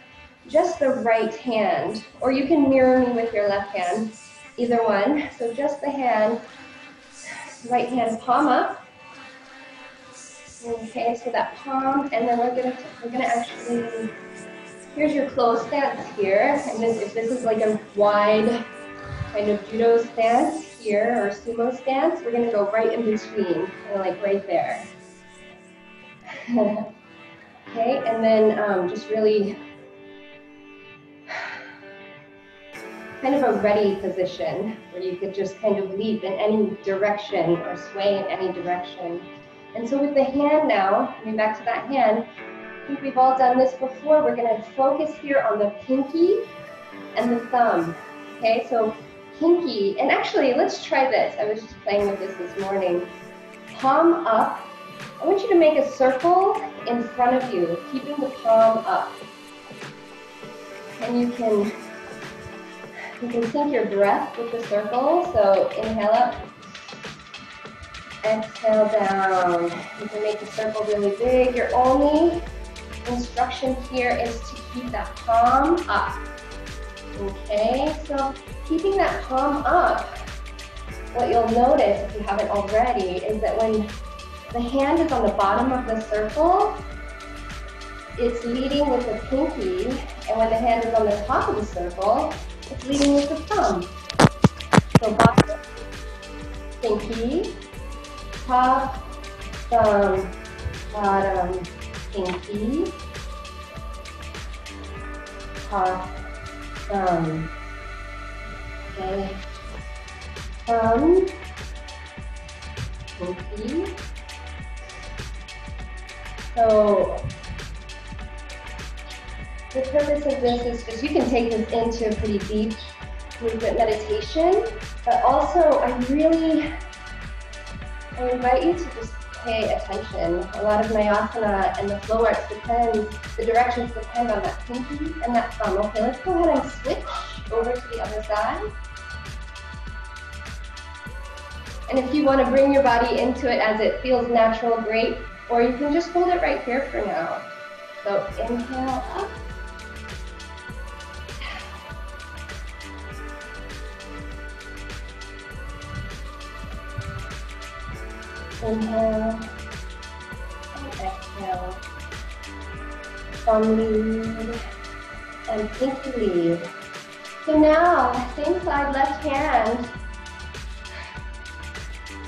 just the right hand, or you can mirror me with your left hand, either one. So just the hand, right hand palm up. Okay, so that palm, and then we're gonna actually, here's your closed stance here, and then if this is like a wide kind of judo stance here, or sumo stance, we're gonna go right in between, kind of like right there. Okay, and then just really kind of a ready position where you could just kind of leap in any direction or sway in any direction. And so with the hand now, coming back to that hand, I think we've all done this before. We're going to focus here on the pinky and the thumb. Okay, so pinky, and actually let's try this. I was just playing with this morning. Palm up. I want you to make a circle in front of you, keeping the palm up. And you can sync your breath with the circle. So inhale up, exhale down. You can make the circle really big. Your only instruction here is to keep that palm up. Okay, so keeping that palm up, what you'll notice if you haven't already is that when the hand is on the bottom of the circle, it's leading with the pinky, and when the hand is on the top of the circle, it's leading with the thumb. So bottom, pinky, top, thumb, bottom, pinky, top, thumb. Okay. Thumb, pinky. So the purpose of this is just, you can take this into a pretty deep movement meditation, but also I invite you to just pay attention. A lot of NaiAsana and the flow arts the directions depend on that pinky and that thumb. Okay, let's go ahead and switch over to the other side. And if you want to bring your body into it as it feels natural, great, or you can just hold it right here for now. So inhale up. Inhale and exhale. Thumb lead and pinky lead. So now, same side, left hand.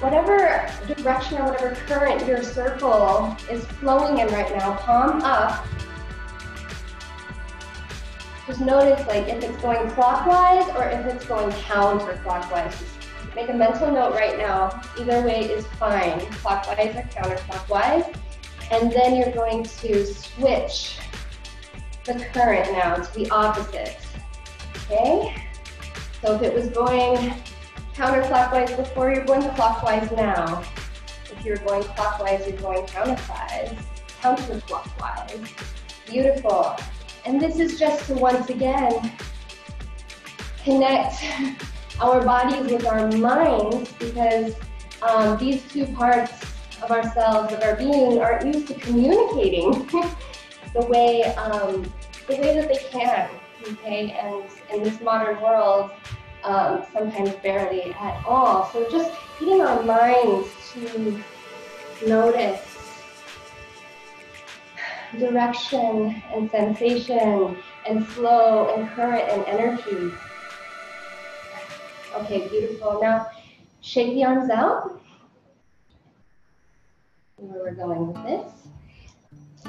Whatever direction or whatever current your circle is flowing in right now, palm up. Just notice like if it's going clockwise or if it's going counterclockwise. Just make a mental note right now. Either way is fine, clockwise or counterclockwise. And then you're going to switch the current now to the opposite. Okay? So if it was going counterclockwise before, you're going clockwise now. If you're going clockwise, you're going counterclockwise. Beautiful. And this is just to once again connect our bodies with our minds, because these two parts of ourselves, of our being, aren't used to communicating the way that they can. Okay, and in this modern world, sometimes barely at all. So just getting our minds to notice direction and sensation and flow and current and energy. Okay, beautiful. Now shake the arms out. Where we're going with this.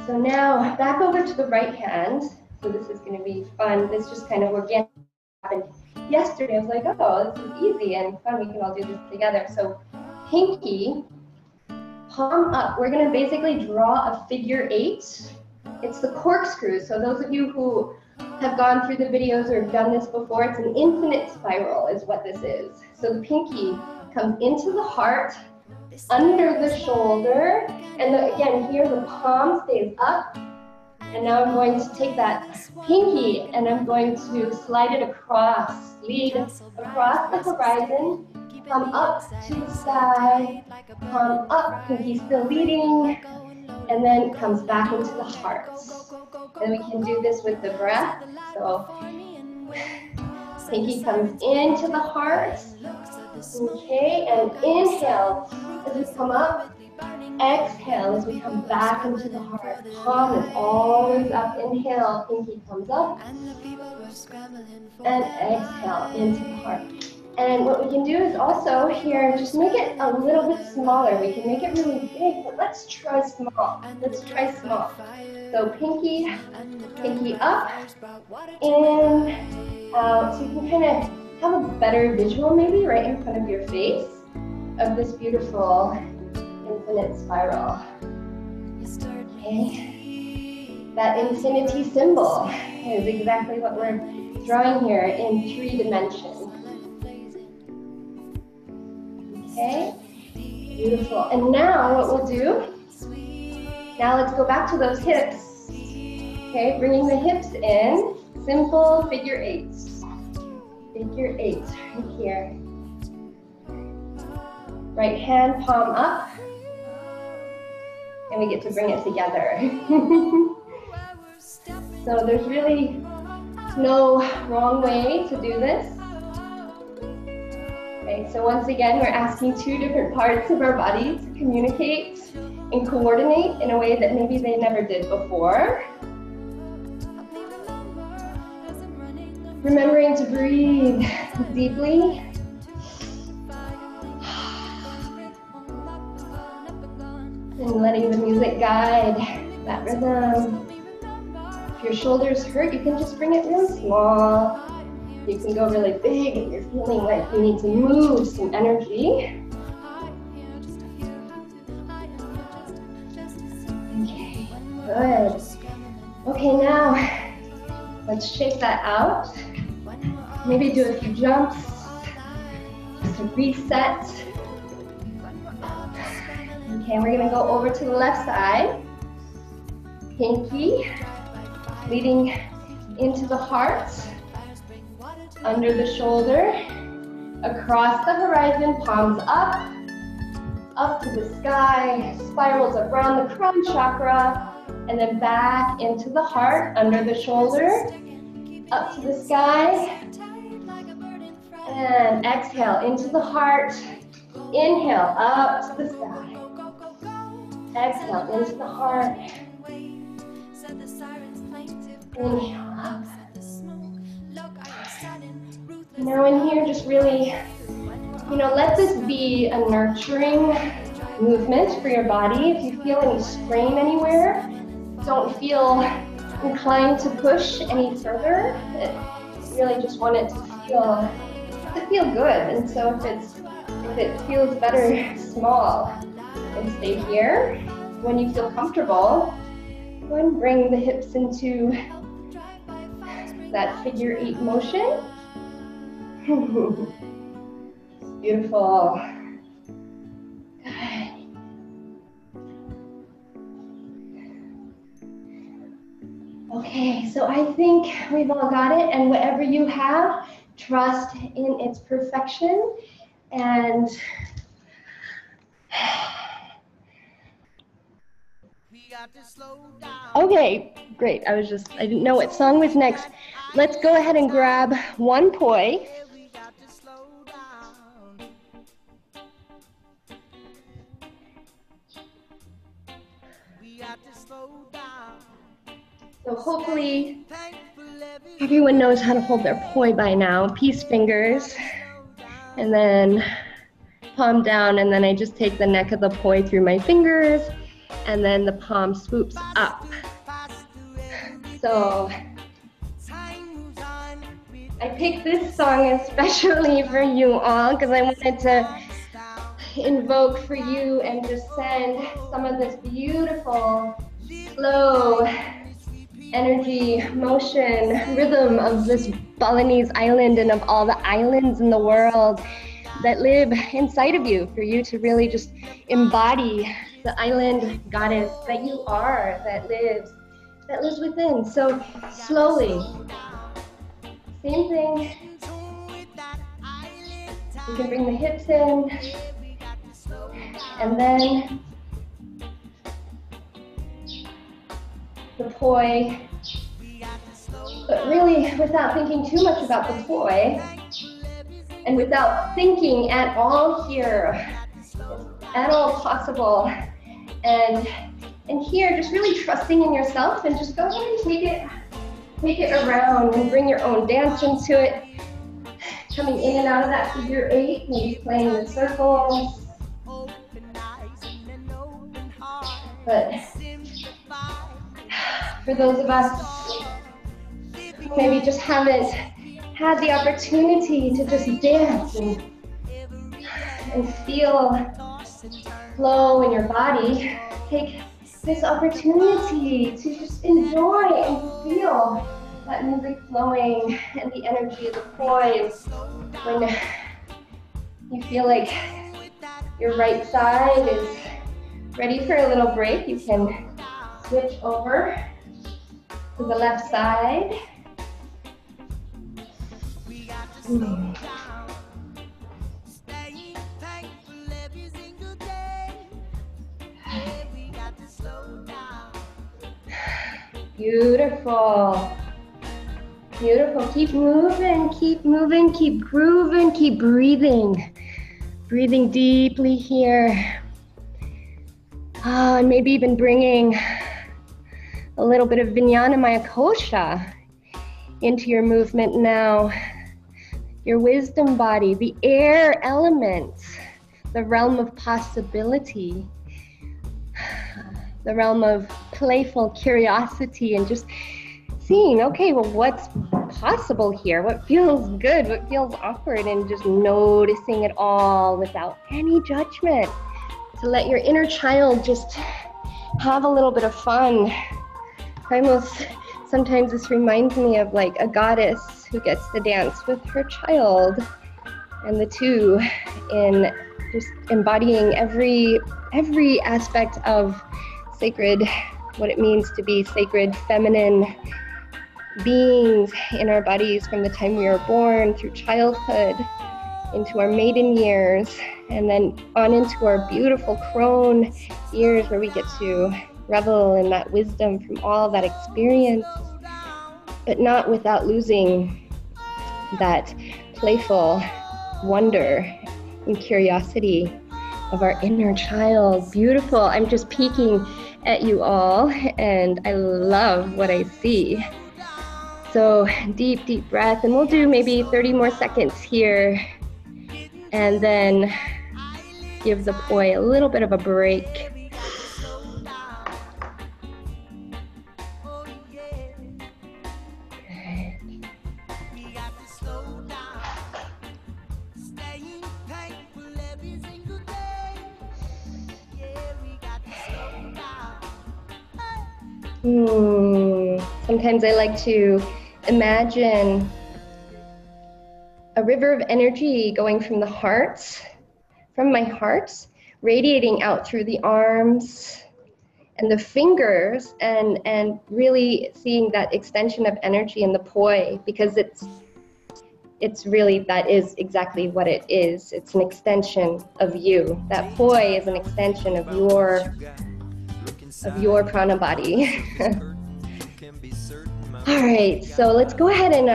So now back over to the right hand. So this is going to be fun. This just kind of organic happened yesterday. I was like, oh, this is easy and fun. We can all do this together. So pinky, palm up. We're going to basically draw a figure 8. It's the corkscrew. So those of you who have gone through the videos or done this before, it's an infinite spiral is what this is. So the pinky comes into the heart, under the shoulder, and again here the palm stays up, And now I'm going to take that pinky and I'm going to slide it across, lead across the horizon, palm up to the sky, palm up, pinky still leading, and then comes back into the heart. And we can do this with the breath. So pinky comes into the heart. Okay, and inhale as we come up. Exhale as we come back into the heart. Palm is always up. Inhale, pinky comes up. And exhale into the heart. And what we can do is also here, just make it a little bit smaller. We can make it really big, but let's try small. Let's try small. So pinky up, in, out. So you can kind of have a better visual maybe right in front of your face of this beautiful infinite spiral. Okay. That infinity symbol is exactly what we're drawing here in 3 dimensions. Okay, beautiful. And now what we'll do, now let's go back to those hips. Okay, bringing the hips in, simple figure 8s. Figure 8 right here. Right hand palm up. And we get to bring it together. So there's really no wrong way to do this. Okay, so once again, we're asking 2 different parts of our body to communicate and coordinate in a way that maybe they never did before. Remembering to breathe deeply. And letting the music guide that rhythm. If your shoulders hurt, you can just bring it really small. You can go really big if you're feeling like you need to move some energy. Okay, good. Okay, now let's shake that out. Maybe do a few jumps just to reset. Okay, we're gonna go over to the left side. Pinky leading into the heart, under the shoulder, across the horizon, palms up to the sky, spirals around the crown chakra, and then back into the heart, under the shoulder, up to the sky, and exhale into the heart, inhale up to the sky, exhale into the heart, inhale up. Now in here, just really, let this be a nurturing movement for your body. If you feel any strain anywhere, don't feel inclined to push any further. Really just want it to feel good. And so if it feels better small, and stay here. When you feel comfortable, go ahead and bring the hips into that figure 8 motion. Beautiful. Good. Okay, so I think we've all got it, and whatever you have, trust in its perfection. And okay, great. I didn't know what song was next. Let's go ahead and grab one poi. So hopefully everyone knows how to hold their poi by now. Peace fingers, and then palm down, and then I just take the neck of the poi through my fingers, and then the palm swoops up. So I picked this song especially for you all because I wanted to invoke for you and just send some of this beautiful, slow energy, motion, rhythm of this Balinese island and of all the islands in the world that live inside of you, for you to really just embody the island goddess that you are, that lives that lives within. So slowly, same thing. You can bring the hips in, and then the poi, but really without thinking too much about the poi, and without thinking at all here, at all possible, and here just really trusting in yourself, and just go ahead and take it around and bring your own dance into it. Coming in and out of that figure 8, maybe playing with circles. But for those of us who maybe just haven't had the opportunity to just dance and feel flow in your body, take this opportunity to just enjoy and feel that music flowing and the energy of the poi. When you feel like your right side is ready for a little break, you can switch over to the left side. Beautiful. Beautiful. Keep moving, keep moving, keep grooving, keep breathing. Breathing deeply here. And maybe even bringing a little bit of Vijnana Maya Kosha into your movement now. Your wisdom body, the air element, the realm of possibility, the realm of playful curiosity, and just seeing, okay, well, what's possible here? What feels good? What feels awkward? And just noticing it all without any judgment. To let your inner child just have a little bit of fun. Sometimes this reminds me of like a goddess who gets to dance with her child, and the two in just embodying every aspect of sacred, what it means to be sacred feminine beings in our bodies from the time we were born through childhood into our maiden years, and then on into our beautiful crone years where we get to revel in that wisdom from all that experience, but not without losing that playful wonder and curiosity of our inner child. Beautiful. I'm just peeking at you all, and I love what I see. So deep, deep breath, and we'll do maybe 30 more seconds here, and then give the poi a little bit of a break. Sometimes I like to imagine a river of energy going from the heart, from my heart, radiating out through the arms and the fingers, and really seeing that extension of energy in the poi, because it's really, that is exactly what it is. It's an extension of you. That poi is an extension of your prana body. All right, so let's go ahead and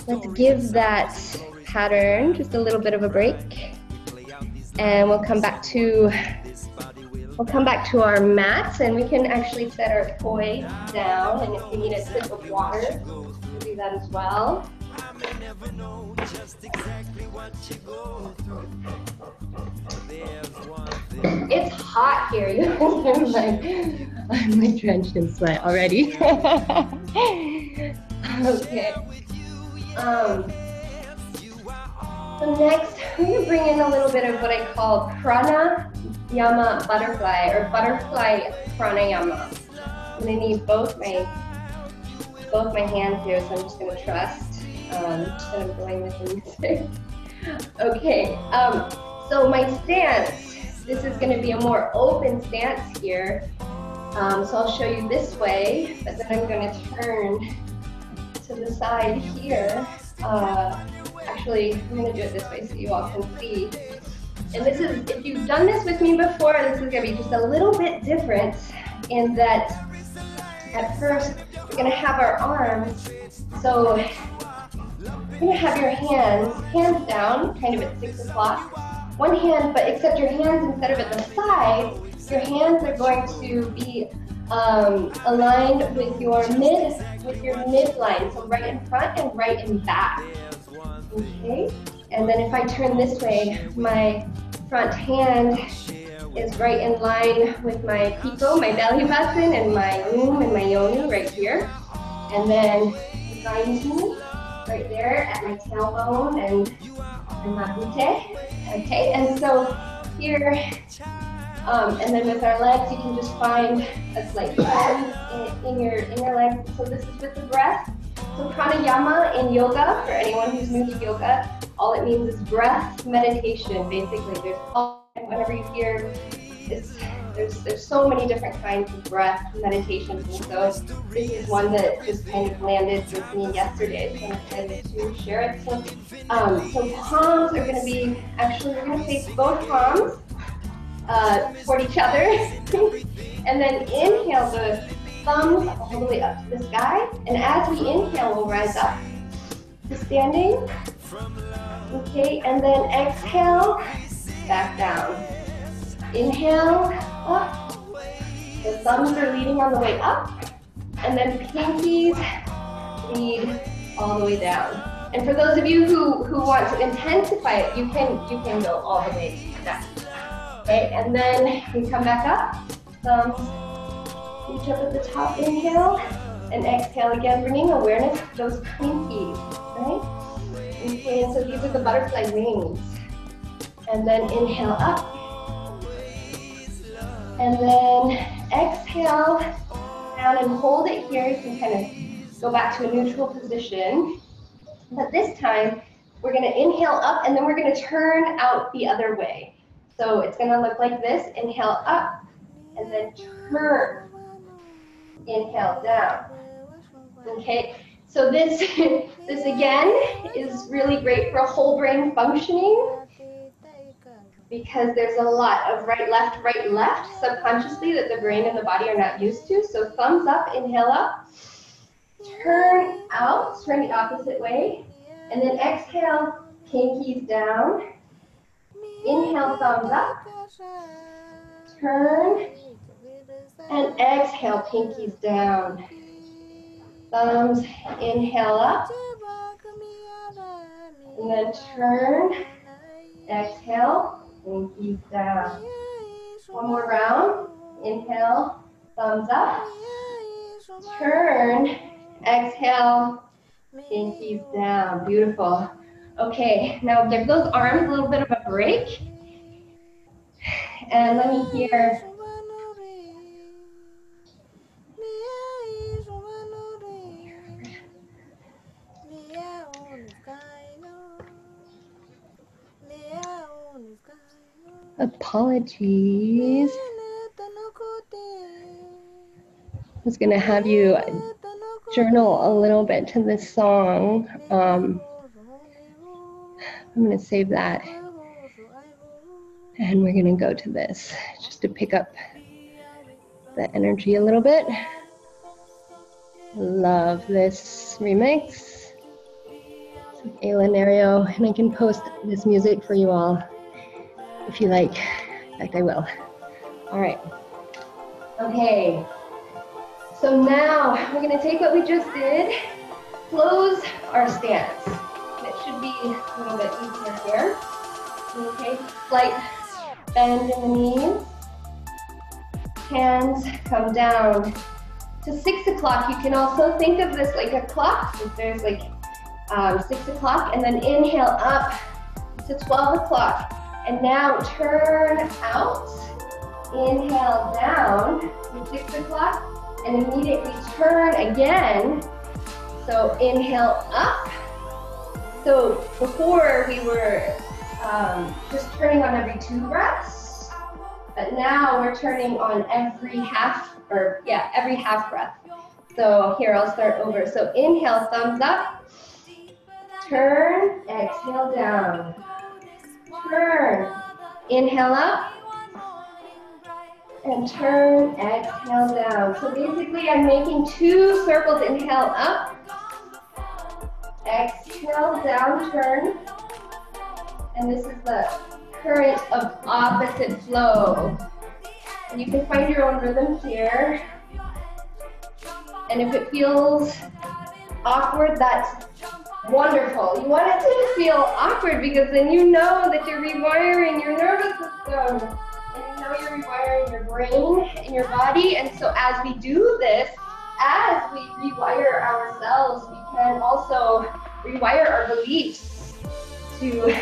let's give that pattern just a little bit of a break, and we'll come back to our mats, and we can actually set our poi down, and if you need a sip of water, we'll do that as well. It's hot here. You know, I'm like drenched in sweat already. Okay. So next, I'm going to bring in a little bit of what I call pranayama butterfly, or butterfly pranayama. I'm going to need both my hands here, so I'm just going to trust that I'm going with the music. Okay. So my stance, this is going to be a more open stance here. So I'll show you this way, but then I'm going to turn to the side here. Actually, I'm going to do it this way so you all can see. And this is, if you've done this with me before, this is going to be just a little bit different in that at first we're going to have our arms. So you're going to have your hands down, kind of at 6 o'clock. One hand, but except your hands, instead of at the side, your hands are going to be aligned with your midline, so right in front and right in back. Okay, and then if I turn this way, my front hand is right in line with my pico, my belly button, and my and my yoni right here. And then behind me, right there at my tailbone and my booty. Okay, and so here, and then with our legs, you can just find a slight bend in your legs. So this is with the breath. So pranayama in yoga, for anyone who's new to yoga, all it means is breath meditation. Basically, there's whenever you hear, there's so many different kinds of breath meditations, and so this is one that just kind of landed with me yesterday, so I'm excited to share it. So palms are going to be, actually we're going to face both palms toward each other, and then inhale the thumbs all the way up to the sky, and as we inhale, we'll rise up to standing. Okay, and then exhale, back down. Inhale, up. The thumbs are leading on the way up, and then pinkies lead all the way down. And for those of you who want to intensify it, you can go all the way down. Okay, and then we come back up. Thumbs reach up at the top. Inhale, and exhale again, bringing awareness to those pinkies. Right? Okay, and so these are the butterfly wings. And then inhale up. And then exhale down and hold it here. You can kind of go back to a neutral position. But this time, we're going to inhale up, and then we're going to turn out the other way. So it's going to look like this. Inhale up, and then turn. Inhale down. Okay, so this again is really great for whole brain functioning, because there's a lot of right, left subconsciously that the brain and the body are not used to. So thumbs up, inhale up, turn out, turn the opposite way, and then exhale, pinkies down. Inhale, thumbs up, turn, and exhale, pinkies down. Thumbs, inhale up, and then turn, exhale, pinkies down. One more round. Inhale, thumbs up. Turn, exhale, pinkies down. Beautiful. Okay, now give those arms a little bit of a break. And let me hear. Apologies. I was going to have you journal a little bit to this song. I'm going to save that. And we're going to go to this just to pick up the energy a little bit. Love this remix. Ayla Nario, and I can post this music for you all if you like. In fact, I will. All right. Okay. So now we're going to take what we just did, close our stance. It should be a little bit easier here. Okay. Slight bend in the knees. Hands come down to 6 o'clock. You can also think of this like a clock. If there's like 6 o'clock, and then inhale up to 12 o'clock. And now turn out, inhale down to 6 o'clock, and immediately turn again. So inhale up. So before we were just turning on every 2 breaths, but now we're turning on every half or yeah, every half breath. So here, I'll start over. So inhale, thumbs up. Turn, exhale down. Turn, inhale up. And turn, exhale down. So basically I'm making 2 circles. Inhale up. Exhale down, turn. And this is the current of opposite flow. And you can find your own rhythm here. And if it feels awkward, that's wonderful. You want it to feel awkward because then you know that you're rewiring your nervous system. And you know you're rewiring your brain and your body. And so as we do this, as we rewire ourselves, we can also rewire our beliefs to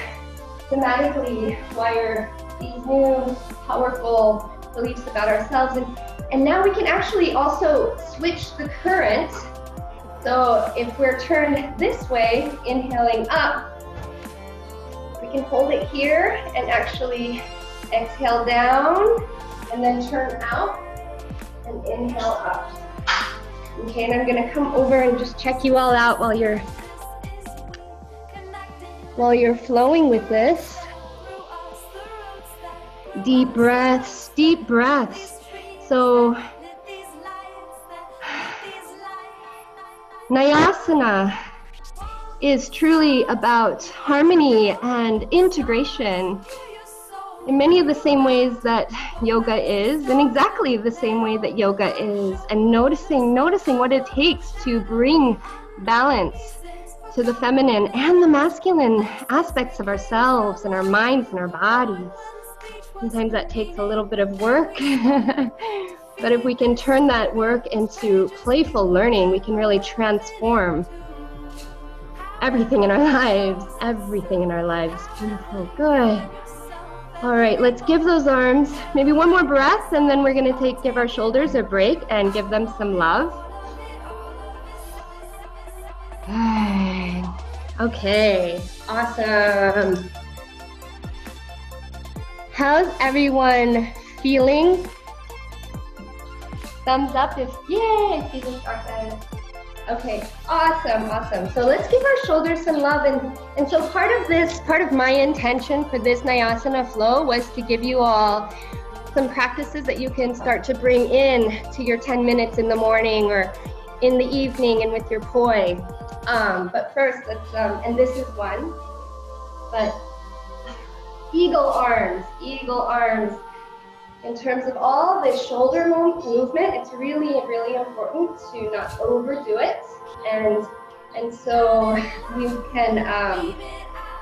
somatically wire these new powerful beliefs about ourselves. And now we can actually also switch the current. So if we're turned this way, inhaling up, we can hold it here and actually exhale down and then turn out and inhale up. Okay, and I'm gonna come over and just check you all out while you're flowing with this. Deep breaths, deep breaths. So NaiAsana is truly about harmony and integration in many of the same ways that yoga is, and exactly the same way that yoga is, and noticing what it takes to bring balance to the feminine and the masculine aspects of ourselves and our minds and our bodies. Sometimes that takes a little bit of work, but if we can turn that work into playful learning, we can really transform everything in our lives, Beautiful, good. All right, let's give those arms maybe one more breath, and then we're gonna give our shoulders a break and give them some love. Good. Okay, awesome. How's everyone feeling? Thumbs up if, yay, feeling started. Okay, awesome, awesome. So let's give our shoulders some love. And so part of my intention for this NaiAsana flow was to give you all some practices that you can start to bring in to your 10 minutes in the morning or in the evening and with your poi. But first, let's, and this is one, but eagle arms. In terms of all the shoulder movement, it's really, really important to not overdo it. And so you can,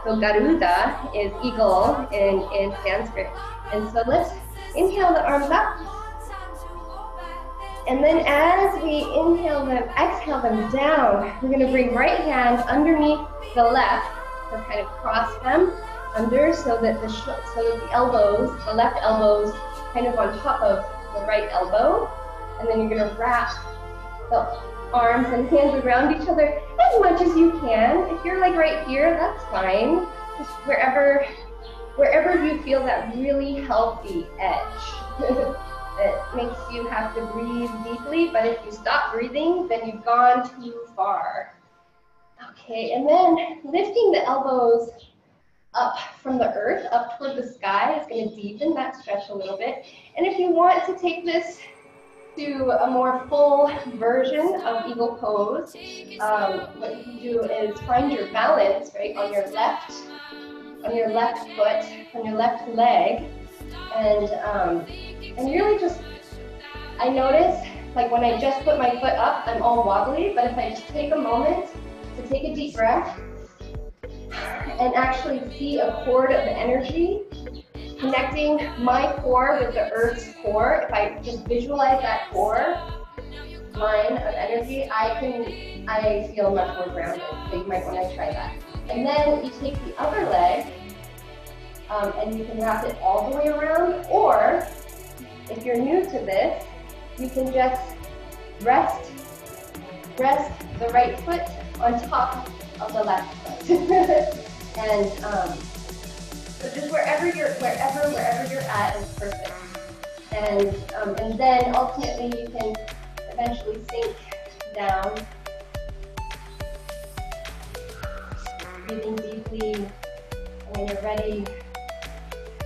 so Garuda is eagle in Sanskrit. And so let's inhale the arms up. And then as we inhale them, exhale them down, we're gonna bring right hand underneath the left, so kind of cross them under so that the elbows, the left elbows, kind of on top of the right elbow, and then you're going to wrap the arms and hands around each other as much as you can. If you're like right here, that's fine. Just wherever you feel that really healthy edge. It makes you have to breathe deeply, but if you stop breathing, then you've gone too far. Okay, and then lifting the elbows up from the earth, up toward the sky, is going to deepen that stretch a little bit. And if you want to take this to a more full version of eagle pose, what you can do is find your balance, right, on your left foot, on your left leg, and really just, I notice, like when I just put my foot up, I'm all wobbly, but if I just take a moment to take a deep breath, and actually see a cord of energy connecting my core with the earth's core. If I just visualize that core line of energy, I feel much more grounded. So you might want to try that. And then you take the other leg and you can wrap it all the way around, or if you're new to this, you can just rest the right foot on top of the left foot. And so just wherever you're at is perfect. And then ultimately you can eventually sink down, breathing deeply, and when you're ready,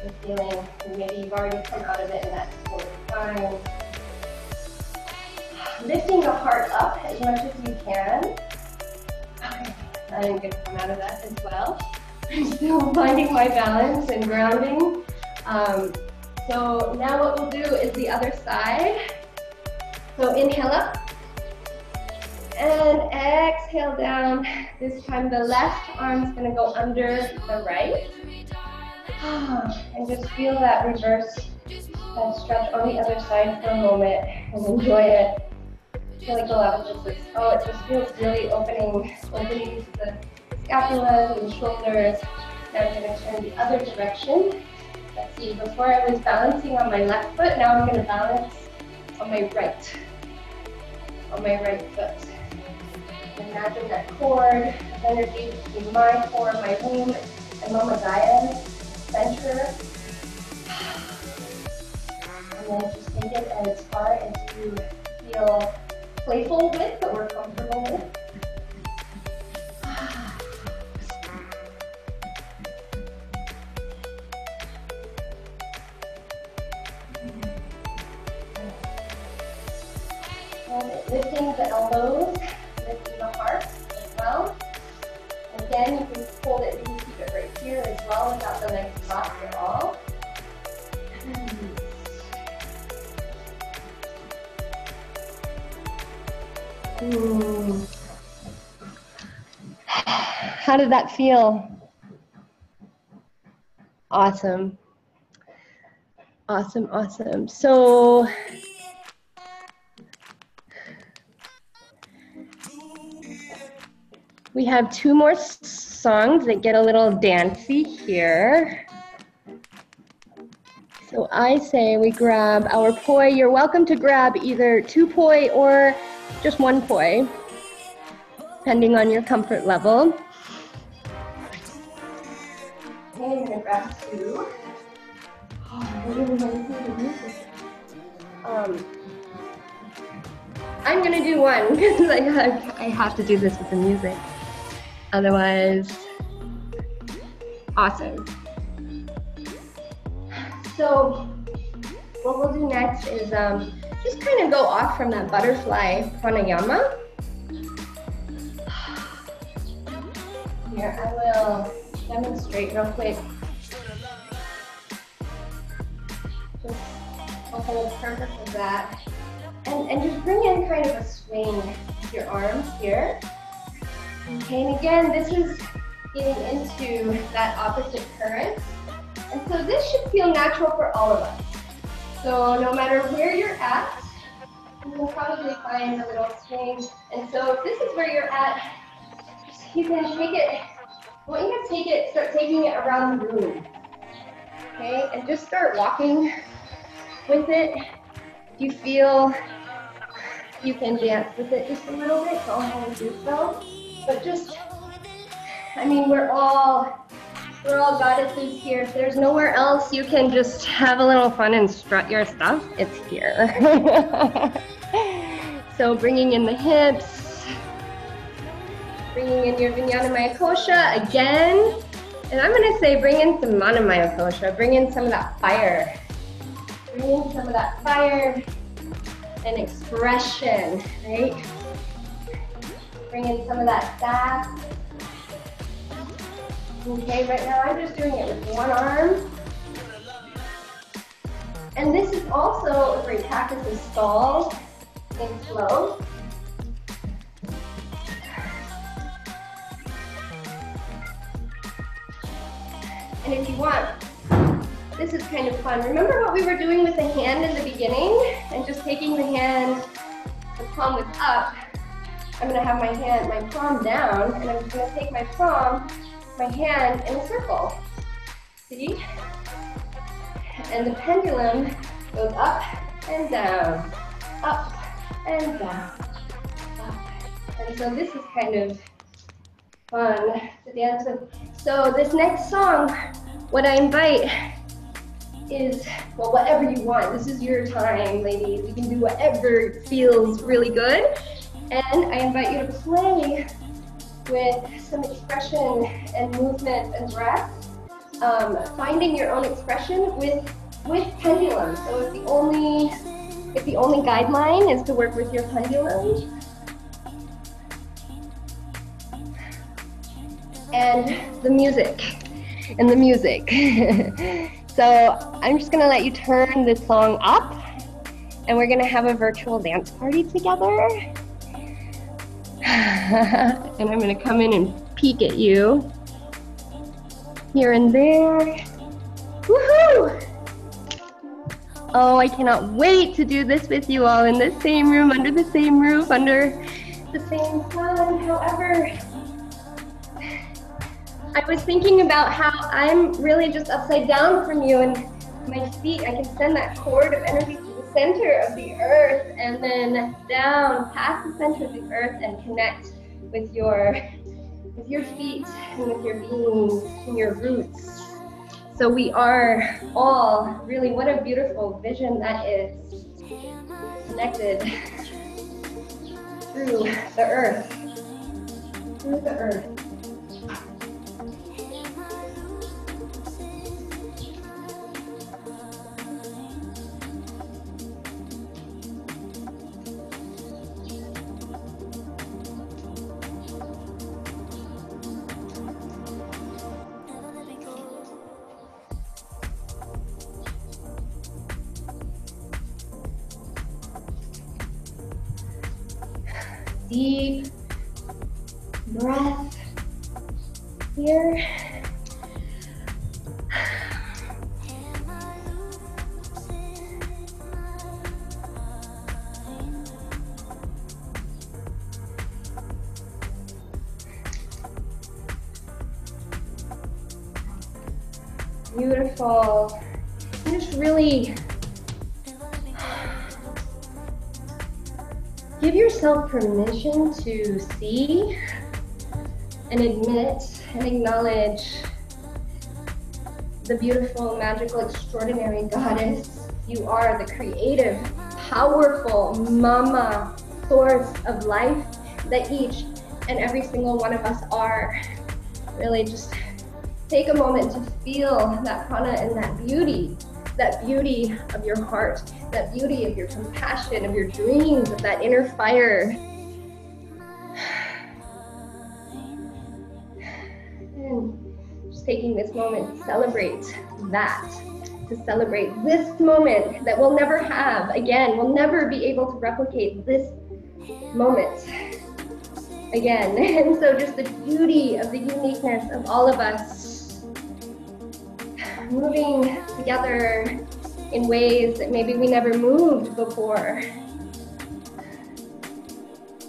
you're feeling, maybe you've already come out of it and that's totally fine. Lifting the heart up as much as you can. Okay, I am going to come out of that as well. I'm still finding my balance and grounding. So now what we'll do is the other side. So inhale up and exhale down. This time the left arm's going to go under the right. And just feel that reverse, that stretch on the other side for a moment and enjoy it. I feel like a lot of this is, it just feels really opening to the scapulas and the shoulders. Now I'm going to turn the other direction. Let's see, before I was balancing on my left foot, now I'm going to balance on my right foot. Imagine that cord of energy between my core, my womb, and Mama Gaia's center. And then just take it as far as you feel playful with, but we're comfortable with. And lifting the elbows, lifting the heart as well. Again, you can hold it, you can keep it right here as well without the neck drop at all. How did that feel? Awesome. Awesome, awesome. So we have two more songs that get a little dancey here. So I say we grab our poi. You're welcome to grab either 2 poi or just 1 poi, depending on your comfort level. Okay, I'm gonna grab 2. I really want to hear the music. I'm gonna do 1 because I have to do this with the music. Otherwise, awesome. So what we'll do next is just kind of go off from that butterfly pranayama. Here, I will demonstrate real quick. Just a whole purpose of that. And just bring in kind of a swing with your arms here. Okay, and again, this is getting into that opposite current. And so this should feel natural for all of us. So no matter where you're at, you will probably find a little swing. And so if this is where you're at, you can take it, I want you to take it, start taking it around the room. Okay, and just start walking with it. If you feel you can dance with it just a little bit, go ahead and do so. But just, I mean, we're all goddesses here. If there's nowhere else you can just have a little fun and strut your stuff, it's here. So bringing in the hips, bringing in your Vijnanamaya Kosha again. And I'm gonna say bring in some Manamaya Kosha, bring in some of that fire. Bring in some of that fire and expression, right? Bring in some of that sass. Okay, right now I'm just doing it with 1 arm. And this is also a great practice of stall and flow. And if you want, this is kind of fun. Remember what we were doing with the hand in the beginning? And just taking the hand, the palm was up. I'm gonna have my palm down, and I'm just gonna take my palm, my hand in a circle. See? And the pendulum goes up and down, up and down, up. And so this is kind of fun to dance with. So this next song, what I invite is, well, whatever you want. This is your time, ladies. You can do whatever feels really good. And I invite you to play with some expression and movement and breath. Finding your own expression with pendulum. So if the only guideline is to work with your pendulum, and the music. So I'm just gonna let you turn this song up, and we're gonna have a virtual dance party together. And I'm gonna come in and peek at you here and there. Woohoo! Oh, I cannot wait to do this with you all in the same room, under the same roof, under the same sun. However, I was thinking about how I'm really just upside down from you, and my feet, I can send that cord of energy to the center of the earth and then down past the center of the earth and connect with your feet and with your beings and your roots. So we are all really, what a beautiful vision that is, connected through the earth, Deep breath here. Beautiful. And just really give yourself permission to see and admit and acknowledge the beautiful, magical, extraordinary goddess you are, the creative, powerful mama source of life that each and every single one of us are. Really just take a moment to feel that prana and that beauty of your heart, that beauty of your compassion, of your dreams, of that inner fire. And just taking this moment to celebrate that, to celebrate this moment that we'll never have again. We'll never be able to replicate this moment again. And so just the beauty of the uniqueness of all of us moving together in ways that maybe we never moved before.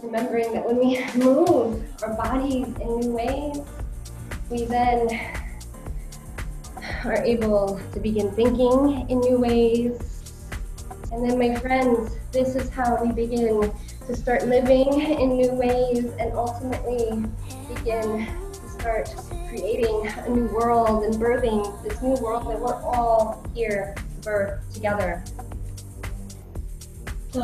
Remembering that when we move our bodies in new ways, we then are able to begin thinking in new ways. And then, my friends, this is how we begin to start living in new ways and ultimately begin to start creating a new world and birthing this new world that we're all here to birth together. So,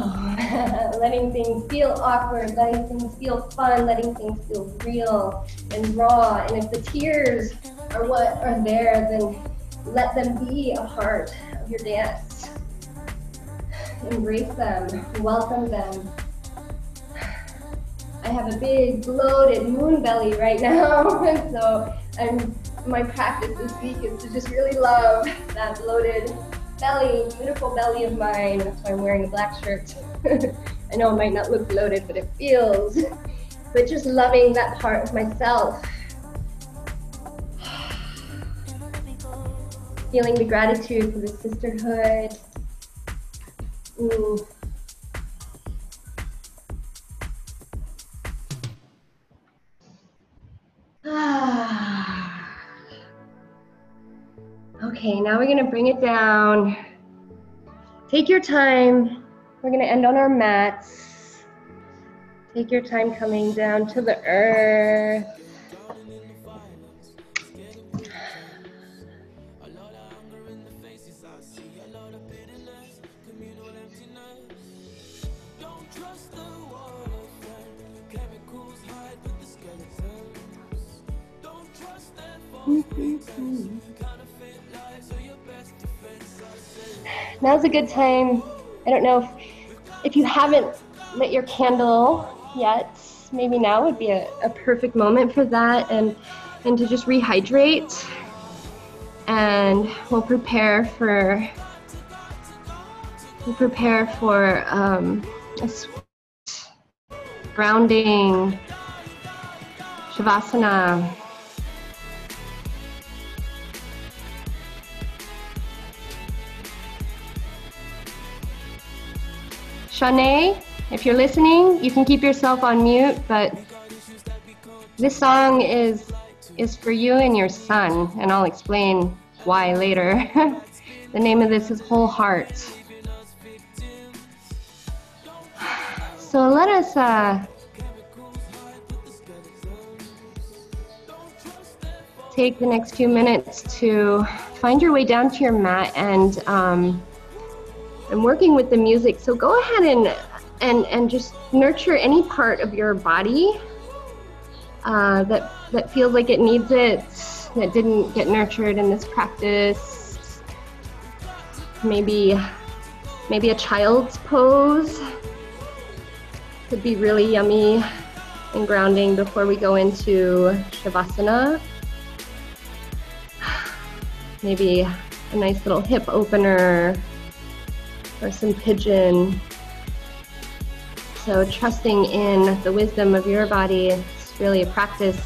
letting things feel awkward, letting things feel fun, letting things feel real and raw. And if the tears are what are there, then let them be a part of your dance. Embrace them, welcome them. I have a big bloated moon belly right now, so my practice this week is to just really love that bloated belly, beautiful belly of mine. That's why I'm wearing a black shirt. I know it might not look bloated, but it feels. But just loving that part of myself. Feeling the gratitude for the sisterhood. Okay, now we're gonna bring it down. Take your time. We're gonna end on our mats. Take your time coming down to the earth. Now's a good time. I don't know if you haven't lit your candle yet, maybe now would be a perfect moment for that, and to just rehydrate. And we'll prepare for a grounding Shavasana. Shanae, if you're listening, you can keep yourself on mute, but this song is for you and your son, and I'll explain why later. The name of this is Whole Heart. So let us take the next few minutes to find your way down to your mat, and I'm working with the music. So go ahead and just nurture any part of your body that feels like it needs it, that didn't get nurtured in this practice. Maybe a child's pose could be really yummy and grounding before we go into Shavasana. Maybe a nice little hip opener or some pigeon. So trusting in the wisdom of your body, it's really a practice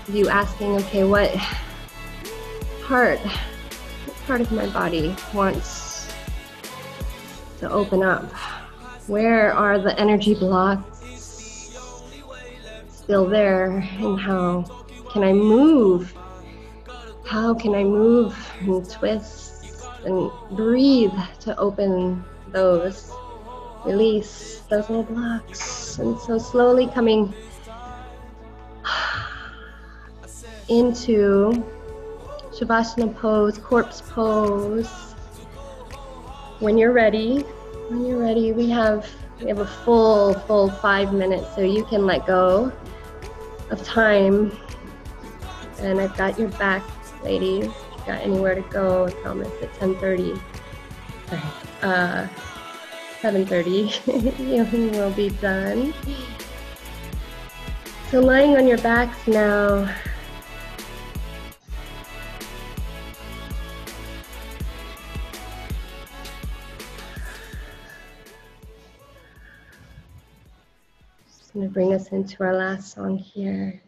of you asking, okay, what part of my body wants to open up? Where are the energy blocks still there, and how can I move? How can I move and twist and breathe to open those, release those little blocks? And so slowly coming into Shavasana pose, corpse pose. When you're ready, we have a full 5 minutes, so you can let go of time. And I've got your back, ladies. If you've got anywhere to go, I promise at 10:30. 7:30, you will be done. So lying on your backs now. Just going to bring us into our last song here.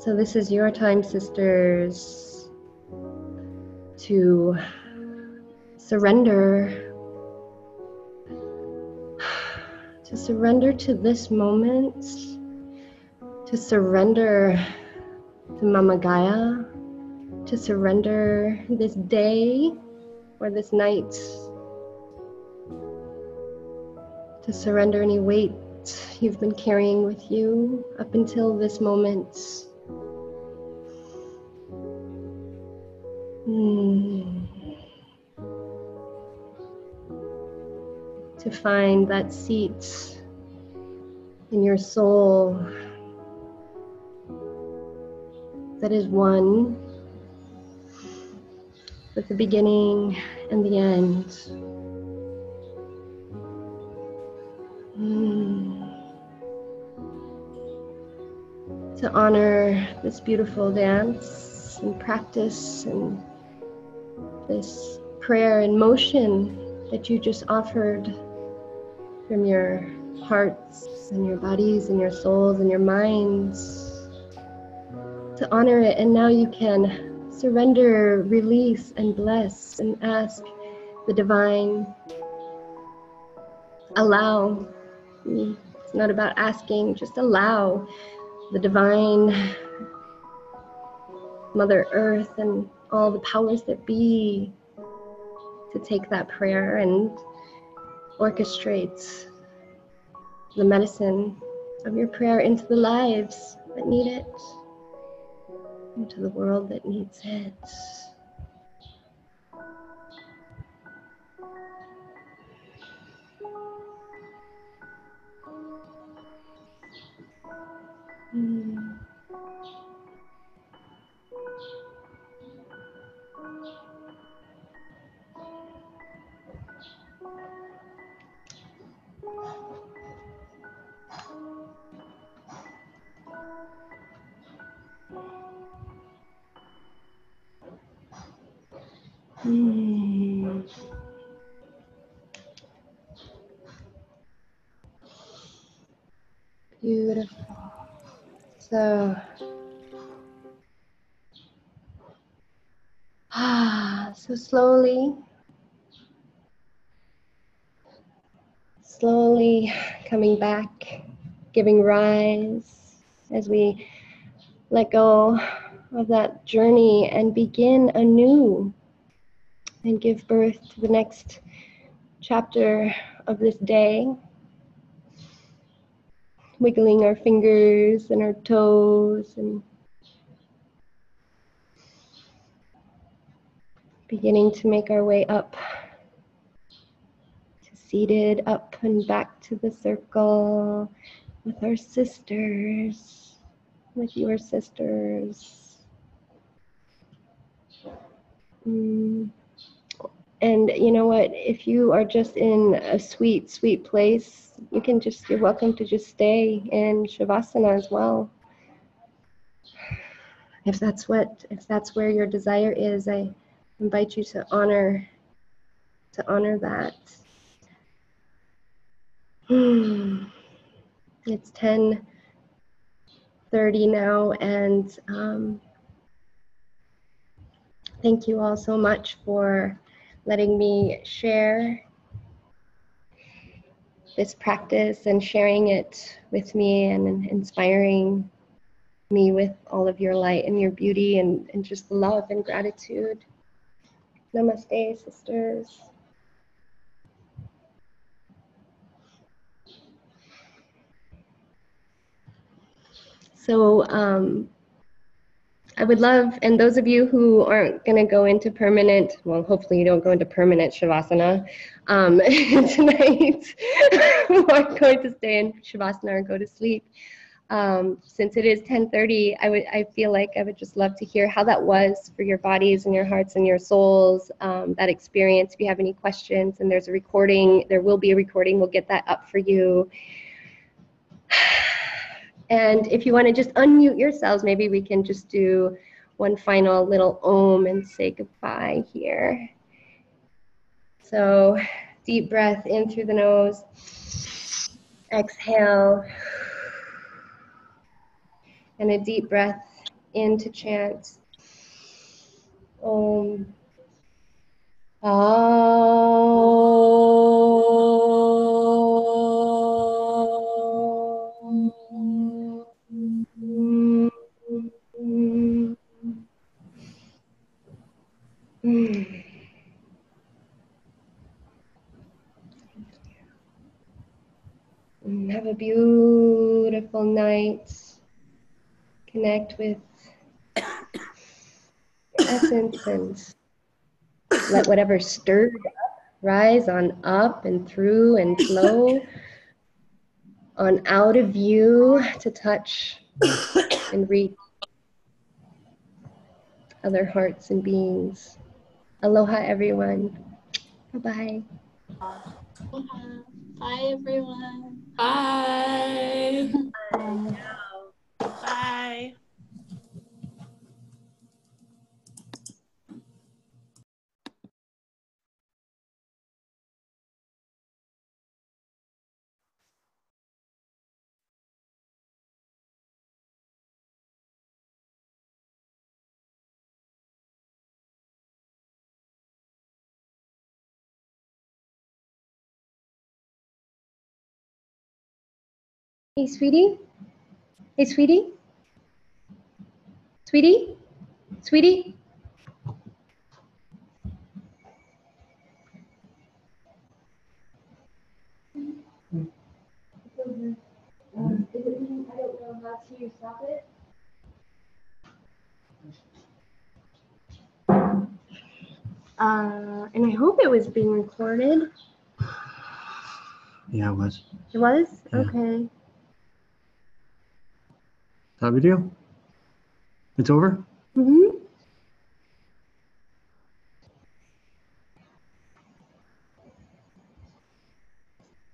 So this is your time, sisters, to surrender. To surrender to this moment, to surrender to Mama Gaia, to surrender this day or this night, to surrender any weight you've been carrying with you up until this moment. To find that seat in your soul that is one with the beginning and the end. To honor this beautiful dance and practice and this prayer in motion that you just offered from your hearts and your bodies and your souls and your minds. To honor it, and now you can surrender, release, and bless, and ask the divine. Allow. It's not about asking, just allow the divine, Mother Earth, and all the powers that be to take that prayer and orchestrate the medicine of your prayer into the lives that need it. into the world that needs it. Beautiful. So, so slowly coming back, giving rise as we let go of that journey and begin anew and give birth to the next chapter of this day. Wiggling our fingers and our toes and beginning to make our way up to seated, up and back to the circle with our sisters, with your sisters. And you know what, if you are just in a sweet, sweet place, you're welcome to just stay in Shavasana as well. If that's where your desire is, I invite you to honor that. It's 10:30 now, and thank you all so much for letting me share this practice and sharing it with me and inspiring me with all of your light and your beauty and just love and gratitude. Namaste, sisters. So I would love, and those of you who aren't going to go into permanent, well, hopefully you don't go into permanent Shavasana tonight, who are going to stay in Shavasana or go to sleep. Since it is 10:30, I feel like I would just love to hear how that was for your bodies and your hearts and your souls, that experience. If you have any questions, and there's a recording, there will be a recording, we'll get that up for you. And if you want to just unmute yourselves, maybe we can just do one final little Om and say goodbye here. So deep breath in through the nose. Exhale. And a deep breath in to chant Om. Have a beautiful night. Connect with your essence and let whatever stirred up rise on up and through and flow on out of you to touch and reach other hearts and beings. Aloha, everyone. Bye-bye. Bye, everyone. Bye. Bye. Hey, sweetie. Hey, sweetie. Sweetie. Sweetie. Is it, I don't know how to stop it. And I hope it was being recorded. Yeah, it was. It was? Yeah. Okay. That video? It's over? Mm-hmm.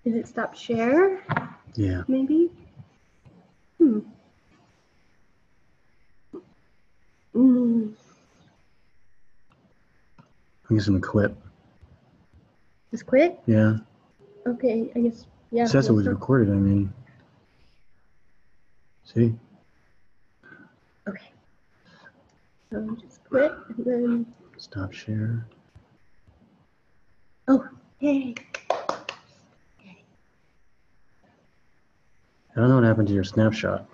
Is it stop share? Yeah. Maybe? Hmm. Mm. I guess I'm gonna quit. Just quit? Yeah. Okay, I guess, yeah. It says it was we'll recorded, I mean. See? Okay. So just quit and then, Stop share. oh, yay. I don't know what happened to your snapshot.